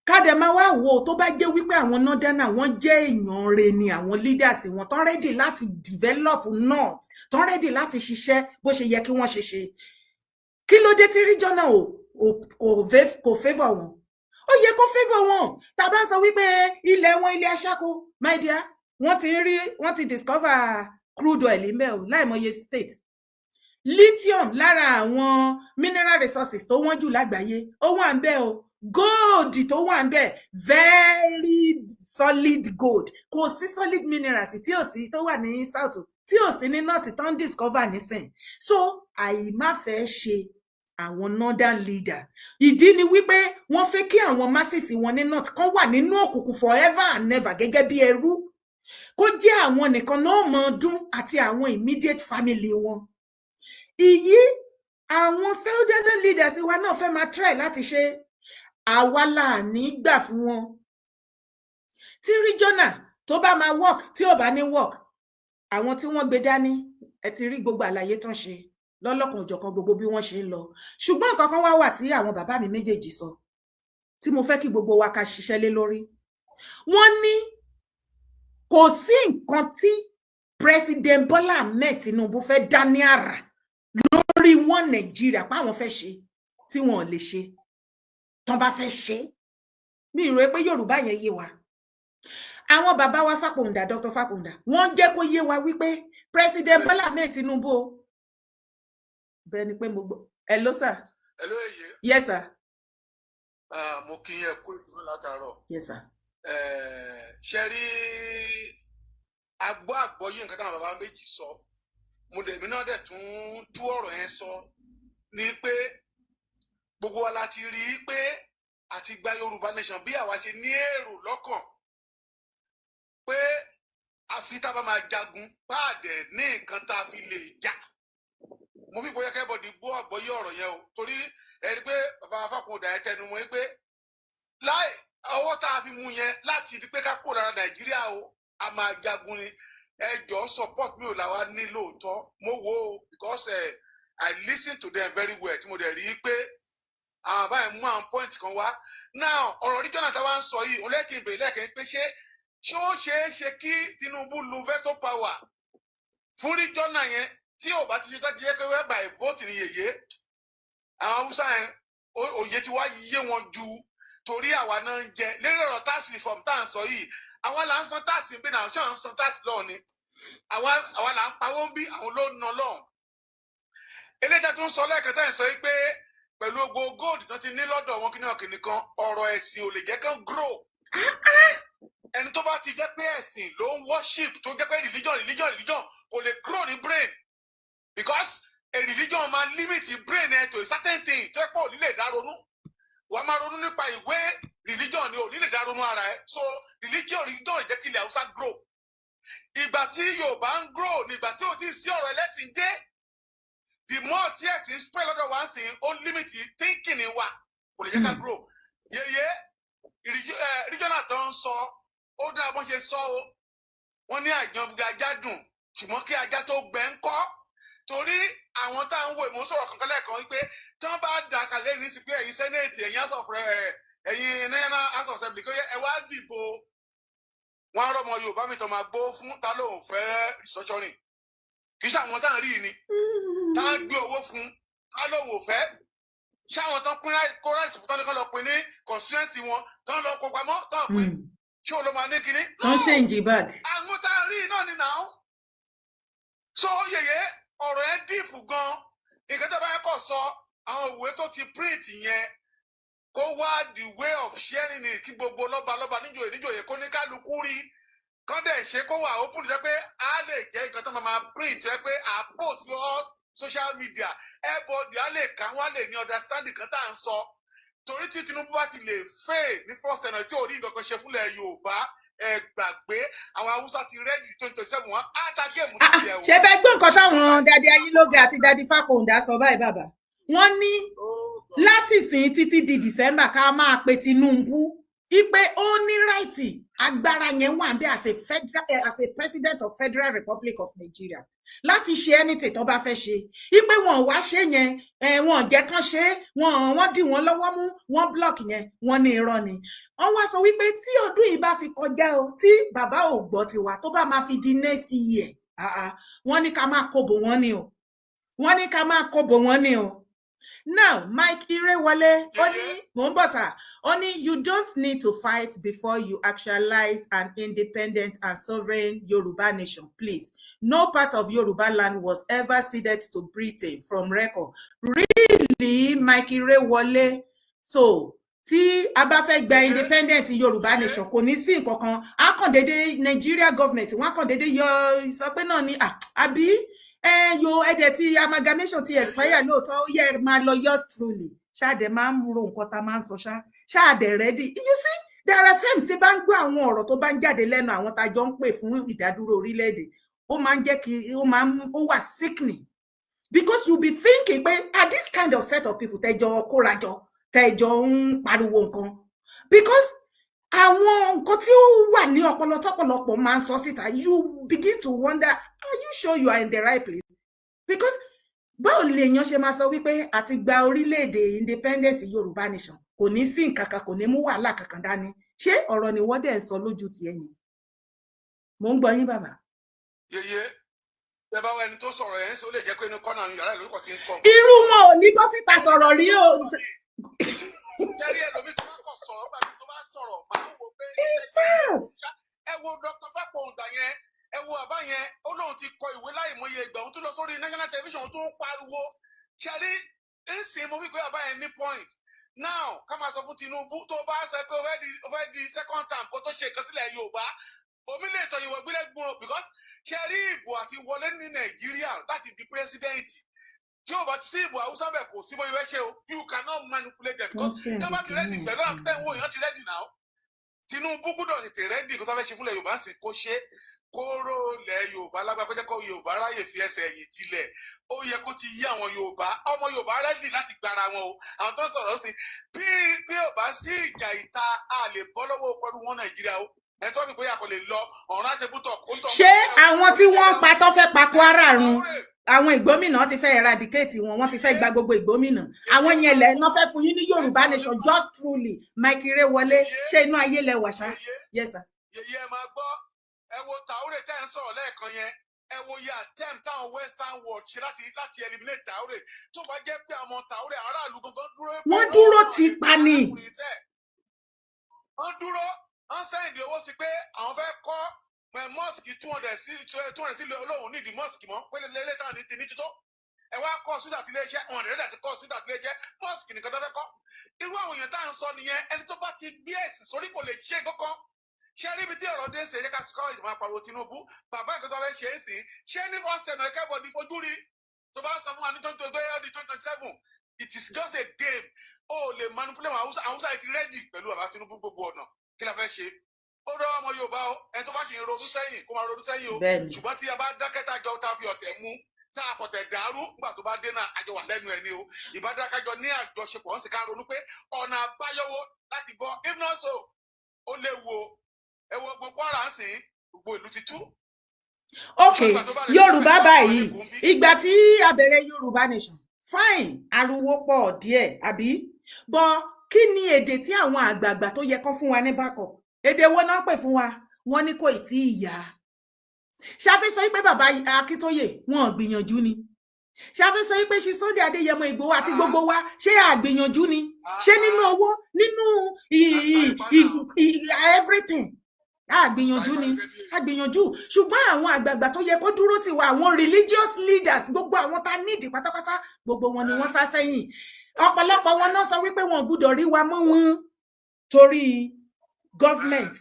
Káde máa wá wo tó bá jẹ́ wípé àwọn Northerner wọ́n jẹ́ èèyàn rere ni àwọn leaders wọn tán ready láti develop North, tán ready láti ṣiṣẹ́ bó ṣe yẹ kí wọ́n ṣe. Kí ló dé tí regional kò favor wọn? Ó yẹ kó favor wọn. Tá bá ń sọ wípé ilẹ̀ wọn ilẹ̀ aṣáko, my dear, wọ́n ti discover crude oil ńbẹ̀ o láìmọye state. Lithium lára àwọn mineral resources tó wọ́n jù lágbàáyé ó wà ńbẹ̀ o. Gold tó wà ńbẹ̀, very solid gold. Kò sí solid minerals tí ò sí tó wà ní south tí ò sí ní north tó ń discover nísìn. So àìmáfẹ́ ṣe àwọn northern leader. Ìdí ni wípé wọ́n fẹ́ kí àwọn masses wọn ní north kan wà nínú òkùnkùn forever and never gẹ́gẹ́ bí ẹrú. Kó jẹ́ àwọn nìkan náà mọ ọdún àti àwọn immediate family wọn. Ìyí àwọn Southern leaders wa náà fẹ́ máa try láti ṣe. Àwa là ní gbà fún wọn. Tí regional tó bá máa work tí ò bá ní work, àwọn tí wọ́n gbé dání ẹ ti rí gbogbo àlàyé tán ṣe lọ́lọ́kan òjọ̀kan gbogbo bí wọ́n ṣe ń lọ. Ṣùgbọ́n nǹkan kan wà tí àwọn bàbá mi méjèèjì sọ tí mo fẹ́ kí gbogbo wa ká ṣiṣẹ́ lé lórí. Wọ́n ní kò sí nǹkan tí President Bola Ahmed Tinubu fẹ́ dá ní àrà lórí wọn Nàìjíríà pa àwọn fẹ́ ṣe tí wọn ò lè ṣe. Tán bá fẹ́ ṣe, mi rò pé Yorùbá yẹn yé wa. Àwọn bàbá wa Fápòǹdà, Dr. Fápòǹdà, wọ́n jẹ́ kó yé wa wípé President Bola Ahmed Tinubu bẹ́ẹ̀ ni pé mo gbọ́. Hello sir. Hello Eye. Yes sir. Mo kí yín kú ìdúró látàárọ̀. Yes sir. Ṣe rí àgbọ́yé nǹkan táwọn bàbá méjì sọ. Mo dẹ̀ mí náà dẹ̀ tún tú ọ̀rọ̀ yẹn sọ ní pé gbogbo wa láti rí i pé àti gba Yorùbá Nation bí àwa ṣe ní èrò lọ́kàn pé àfi tá a bá máa jagun báàdẹ̀ ní nǹkan tá a fi lè jà. Mo fi bóyá kẹ́bọ̀dì gbọ́ àgbọ́yé ọ̀rọ̀ yẹn o torí ẹ rí pé bàbá Fápòǹdà ẹ tẹnu mọ́ pé láì ọwọ́ tá a fi mú yẹn láti di pé ká kó lára Nàìjíríà o a máa jagun ni ẹ jọ support mi ò làwa ní lóòótọ́ mo wo o because I listen to them very well tí mo dẹ̀ rí i pé àwọn àbáyé mú àwọn point kan wá now ọ̀rọ̀ regional táwa ń sọ yìí òun lẹ́kìn ìbèrè lẹ́kìn pé ṣé ó ṣeé ṣe kí Tinubu lu veto power fún regional yẹn tí ò bá ti ṣe tọ́jú yẹ pé wẹ́ẹ́ by vote ni yèyé àwọn Haúsá yẹn òye tí wá yé wọn ju torí àwa náà ń jẹ lérí ọ̀rọ̀ tax reform tá à ń sọ yìí àwa là ń san tax ń bí náà ṣé à ń san tax lọ́ọ̀ ni àwa là ń pawó ń bí àwọn ló ń ná lọ́hùn. eléyìí tó ń sọ lẹ́ẹ̀kan tá à ń sọ yìí pé pẹ̀lú gbogbo gold tó ti ní lọ́dọ̀ wọn kí ní ọ̀kìnì kan ọ̀rọ̀ ẹ̀sìn ò lè jẹ́ kán grow. ẹni tó bá ti jẹ́ pé ẹ̀sìn ló ń worship tó jẹ́ pé religion kò lè grow ní brain because a religion máa limit brain ẹ to a certain thing tó yẹ pé ò ní lè dá ronú wàá máa ronú nípa ìwé religion ni ò ní lè dá ronú ara ẹ so religion lè jẹ́ kí ilẹ̀ Haúsá grow ìgbà tí Yorùbá ń grow nígbà tí ò ti sí ọ̀rọ̀ ẹlẹ́sìn dé the more tí ẹ̀sìn spread lọ́dọ̀ wá sí ó limit thinking wa kò lè jẹ́ ká grow yeye regional tó ń sọ ó dáa bọ́n ṣe sọ o wọ́n ní àjọǹgbé ajá dùn ṣùgbọ́n kí ajá tó gbẹ ń kọ́ torí àwọn tá à ń wo ìmọ̀ sọ̀rọ̀ kankan lẹ́ẹ̀kan wípé tí wọ́n bá dà kalẹ̀ ní sí pé ẹ̀yin senate ẹ̀yin house of ẹ̀yin national house of assembly kó yẹ ẹ wá dìbò wọn á rọmọ Yorùbá mi tó máa gbó fún ta ló ń fẹ́ restructuring kì í ṣàwọn tá à ń rí ni tá à ń gbé owó fún ta ló ń fẹ́ ṣáwọn tán pín kó ráìsì fún tán ní kán lọ pín ní constituency wọn tán lọ kó pamọ́ tán pín ṣé o ló máa ní kinní. wọ́n ṣe ń jí báàgì. àwọn tá a rí náà ni nà ó. so yèyé ọ̀rọ̀ ẹ̀ dìpù gan nǹkan tó bá yẹ kó sọ àwọn ìwé tó ti print yẹn kó wá the way of sharing it kí gbogbo lọ́ba níjòyè kó ní kálukú rí kán dẹ̀ ṣe kó wà open jẹ́ pé a lè jẹ́ nǹkan tó máa print jẹ́ pé a post sí all social media everybody a lè kà wọ́n lè ní understanding kan tá à ń sọ torí tí Tinubu bá ti lè fail ní first tenor tí ò rí nǹkan kan ṣe fúnlẹ̀ Yorùbá ẹ gbàgbé àwọn Haúsá ti rẹ́dì 2027 wọn á ta géèmù tó tiẹ̀ wò. ṣé bẹ́ẹ̀ gbọ́ nǹkan táwọn dadi Ayínlóge àti dadi Fákòǹdà sọ báyìí bàbá wọ́n ní láti sìn títí di December ká máa pe Tinubu ipe ó ní ráìtì agbára yẹn wà bí as a president of Federal Republic of Nigeria láti ṣe anything tó bá fẹ́ ṣe ipe wọn wá ṣe yẹn wọn jẹ́ kán ṣe wọ́n dì wọ́n lọ́wọ́ mú wọ́n block yẹn wọ́n ní irọ́ ni wọ́n wá sọ wípé tí ọdún yìí bá fi kọjá o tí bàbá ò gbọ́ tiwa tó bá máa fi di next year wọ́n ní ká máa kóbò wọ́n ni o wọ́n ní ká máa kóbò wọ́n ni o. Now, Mike Irewole, only you don't need to fight before you actualize an independent and sovereign Yoruba nation, please. No part of Yoruba land was ever ceded to Britain from record. Really, Mike Irewole? So, tí a bá fẹ́ gba independent Yoruba nation, kò ní sí nǹkan kan, a kàn dédé Nigeria government, wọ́n kàn dédé yọ sọ pé náà ni àbí yo ẹdẹ tí amalgamation ti expire lóòótọ́ ó yẹ máa lọ yours truly ṣáàdẹ máa ń ro nǹkan tá a máa ń sọ ṣáàdẹ ready you see there are times tí bá ń gbọ́ àwọn ọ̀rọ̀ tó bá ń jáde lẹ́nu àwọn tá a jọ ń pè fún ìdádúró orílẹ̀-èdè ó máa ń jẹ́ kí ó wà sickening because you be thinking pé this kind of set of people tẹjọ kórajọ tẹjọ ń pariwo nǹkan because àwọn nǹkan tí ó wà ní ọpọlọ tọ́pọ̀lọpọ̀ máa ń sọ síta you begin to wonder are you sure you are in the right place because báwo lèèyàn ṣe máa sọ wípé àti gba orílẹ̀-èdè independence Yorùbá nation kò ní sí nǹkan kan kò ní mú wàhálà kankan dání ṣé ọ̀rọ̀ ni wọ́n dẹ̀ ń sọ lójú ti ẹ̀yìn mò ń gbọ́ yín bàbá. yeye ẹ bá wá ẹni tó sọ̀rọ̀ yẹn ṣe ó lè jẹ́ pé inú kọ́nà yàrá ìlú kò tí ń kọ́. irú wọn ò ní bọ́ síta sọ̀rọ̀ rí o. jẹ́rí ẹlòmíì tó bá kọ̀ sọ̀rọ̀ gbàgbé tó bá sọ̀rọ̀ máa ń wo pé ẹ wo Dr. Fákòǹdà yẹn ẹ wo àbá yẹn ó lóun ti kọ ìwé láìmọye ìgbà òun tó lọ sórí national television tó ń pariwo ṣẹ́rí ń sìn mo fi pé àbá yẹn ní point now ká máa sọ fún Tinubu tó bá sọ pé ó fẹ́ di second term kó tó ṣe nǹkan sílẹ̀ Yorùbá omi lè tọ ìwọ̀ ìgbélé gbọ́n because ṣẹ́rí ìbò àti wọlé ní Nàìjíríà láti di president tí ó bá ti sí ìbò Haúsá bẹ̀ kò sí bóyá ìwé ṣe o you cannot manipulate them because tí wọ́n bá ti rẹ́dì pẹ̀lú àkútẹ́wò èèyàn ti rẹ́dì náà Tinubu gbọ́dọ̀ tètè rẹ́dì kó tó fẹ́ ṣe fúnlẹ̀ Yorùbá sì kó ṣe kóró lẹ̀ Yorùbá lágbàá kọjá kó Yorùbá ráyè fi ẹsẹ̀ ẹ̀yìn tilẹ̀ ó yẹ kó ti yí àwọn Yorùbá ọmọ Yorùbá rẹ́dì láti gbára wọn o àwọn tó ń sọ̀rọ̀ sí bí ò bá sí ìjà ìta a lè bọ́ lọ́wọ́ pẹ̀lú wọn Nàìjíríà o ẹ̀tọ́ mi pé a kò lè lọ ọ̀run àtẹ̀bùtọ̀ kó tọ̀. ṣé àwọn tí wọ́n pa tó fẹ́ pa Kwara run àwọn ìgbómìnà ti fẹ́ eradicate wọn ti fẹ́ gba gbogbo ìgbómìnà àwọn yẹn lẹ wọ́n fẹ́ fún yín ní Yorùbá nation just truly Mike Irewole ṣé inú ayé lẹ wà ṣá. Yes sir. yèyé ẹ máa gbọ́ ẹ wo Traoré tẹ́ ń sọ̀rọ̀ lẹ́ẹ̀kan yẹn ẹ wo ya attempt táwọn western world ṣe láti eliminate Traoré tó bá jẹ́ pé àwọn Traoré aráàlú gangan dúró. wọ́n dúró ti pa ni. wọ́n dúró wọ́n sẹ́yìndì owó sí pé àwọn fẹ́ kọ́ mosque 200 sí olóhùn nídìí mosque mọ́ pé lélẹ́ táwọn ní ti ní títọ́ ẹ wá kọ́ hospital tí ilé iṣẹ́ wọn rẹ̀ láti kọ́ hospital tí ilé iṣẹ́ mosque nìkan tó fẹ́ kọ́ irú àwọn èèyàn tá à ń sọ nìyẹn ẹni tó bá ti gbé ẹ̀sìn sórí kò lè ṣe kankan ṣé rí ibi tí ọ̀rọ̀ dé ṣe yẹ ká sọ ìjọba pariwo Tinubu bàbá ìgbésọ fẹ́ ṣe é sìn ṣé ní first ten ẹ̀kẹ́bọ̀ ní fojú rí tó bá sọ fún wa ní 2027 it is just a game ó lè manipulate àwọn Haúsá ti rẹ́dì pẹ̀lú bàbá Tinubu gbogbo ọ̀nà kí la fẹ́ ṣe ó dọ́ ọmọ Yorùbá o ẹni tó bá ṣe ń ronú sẹ́yìn kó máa ronú sẹ́yìn o Bẹ́ẹ̀ni. ṣùgbọ́n tí a bá dákẹ́tà jọ tá a fi ọ̀tẹ̀ mú tá a fọ̀tẹ̀ dàrú nígbà tó bá dé náà àjọ wà lẹ́nu ẹ̀ ni o ìbádákájọ ní àjọṣepọ̀ ń sì ká ronú pé ọ̀nà àbáyọwọ́ láti bọ́ if not so ó léwu o ẹ wo gbogbo ara ń sìn gbogbo ìlú ti tú. ok Yorùbá báyìí ìgbà tí a bẹ̀rẹ̀ Yorùbá nation fine ariwo pọ̀ díẹ̀ àbí bọ́ kí ni èdè tí àwọn àgbààgbà tó yẹ kán fún wa ní backup èdè wo náà pè fún wa wọ́n ní kò tí ì yá ṣàfihàn pé bàbá Akíntóyè wọn ò gbìyànjú ni ṣàfihàn pé ṣe Sunday Adéyẹmọ Ìgbòho àti gbogbo wa ṣé àgbìyànjú ni ṣé nínú owó nínú everything àgbìyànjú ni àgbìyànjú ṣùgbọ́n àwọn àgbààgbà tó yẹ kó dúró tì wá àwọn religious leaders gbogbo àwọn tá nídìí pátápátá gbogbo wọn ni wọ́n sá sẹ́yìn ọ̀pọ̀lọpọ̀ wọn náà sọ wípé wọn ò gbúdọ̀ rí wa mọ́ wọn torí government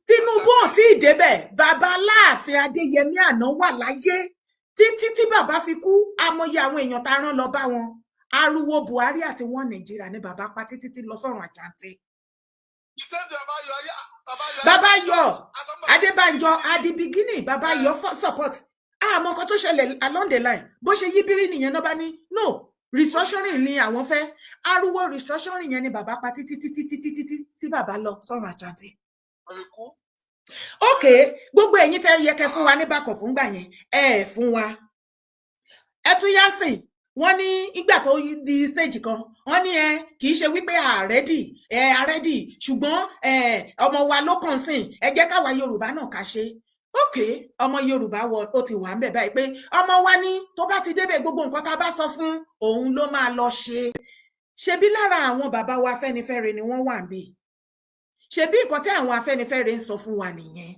Tinubu ò tí ì débẹ̀ bàbá Aláàfin Adéyẹmí àná wà láyé títí tí bàbá fi kú amòye àwọn èèyàn tá a rán lọ bá wọn ariwo Buhari àti wọn Nàìjíríà ní bàbá pa títí tí lọ sọ́run àjàǹtẹ. Bàbá yọ Adébánjọ at the beginning bàbá yọ support àmọ́ nǹkan tó ṣẹlẹ̀ along the line bó ṣe yí bírí nìyẹn náà bá ní no restructuring ni àwọn fẹ́ ariwo restructuring yẹn ni bàbá pa títí tí bàbá lọ sọ́run àjàǹtẹ. ok gbogbo ẹ̀yin tẹ́ yẹ kẹ́ fún wa ní backup ńgbà yẹn ẹ fún wa ẹ tún yá sìn wọ́n ní ìgbà tó di stage kan wọ́n ní kì í ṣe wípé àrẹ́dì ṣùgbọ́n ọmọ wa ló kàn sìn ẹ jẹ́ káwa Yorùbá náà ká ṣe ok ọmọ Yorùbá ó ti wà ń bẹ̀ báyìí pé ọmọ wa ní tó bá ti débẹ̀ gbogbo nǹkan tá a bá sọ fún òun ló máa lọ ṣe ṣebí lára àwọn bàbá wa Afẹ́nifẹ́re ni wọ́n wà ń bẹ̀ ṣebí nǹkan tí àwọn Afẹ́nifẹ́re ń sọ fún wa nìyẹn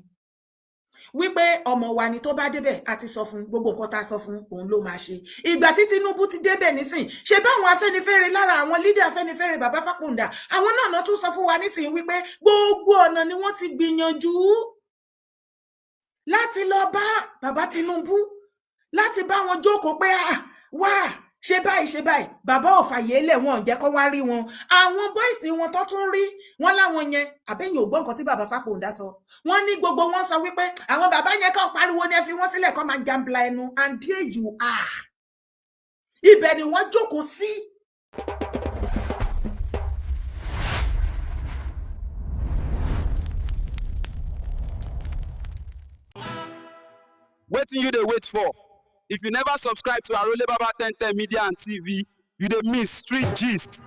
wípé ọmọ wa ni tó bá débẹ̀ àti sọ fún gbogbo nǹkan tá a sọ fún òun ló máa ṣe ìgbà tí Tinubu ti débẹ̀ nísìn ṣe báwọn Afẹ́nifẹ́re lára àwọn leader Afẹ́nifẹ́re bàbá Fákúndà àwọn náà tún sọ fún wa nísìn wípé gbogbo ọ̀nà ni wọ́n ti gbìyànjú láti lọ bá bàbá Tinubu láti bá wọn jókòó pé wá ṣe báyìí bàbá ọ̀fàyè lẹ̀ wọn ò jẹ́ kó wá rí wọn àwọn bọ́ìsì wọn tó tún rí wọn láwọn yẹn àbẹ́yìn ò gbọ́ nǹkan tí bàbá Fákúndà sọ wọ́n ní gbogbo wọn sọ wípé àwọn bàbá yẹn kàn pariwo ni ẹ fi wọ́n sílẹ̀ kó máa jambla ẹnu and there you are ibẹ̀ ni wọ́n jókòó sí. Wetin you dey wait for? If you never subscribe to Arole Baba 1010 Media and TV, you dey miss street gist.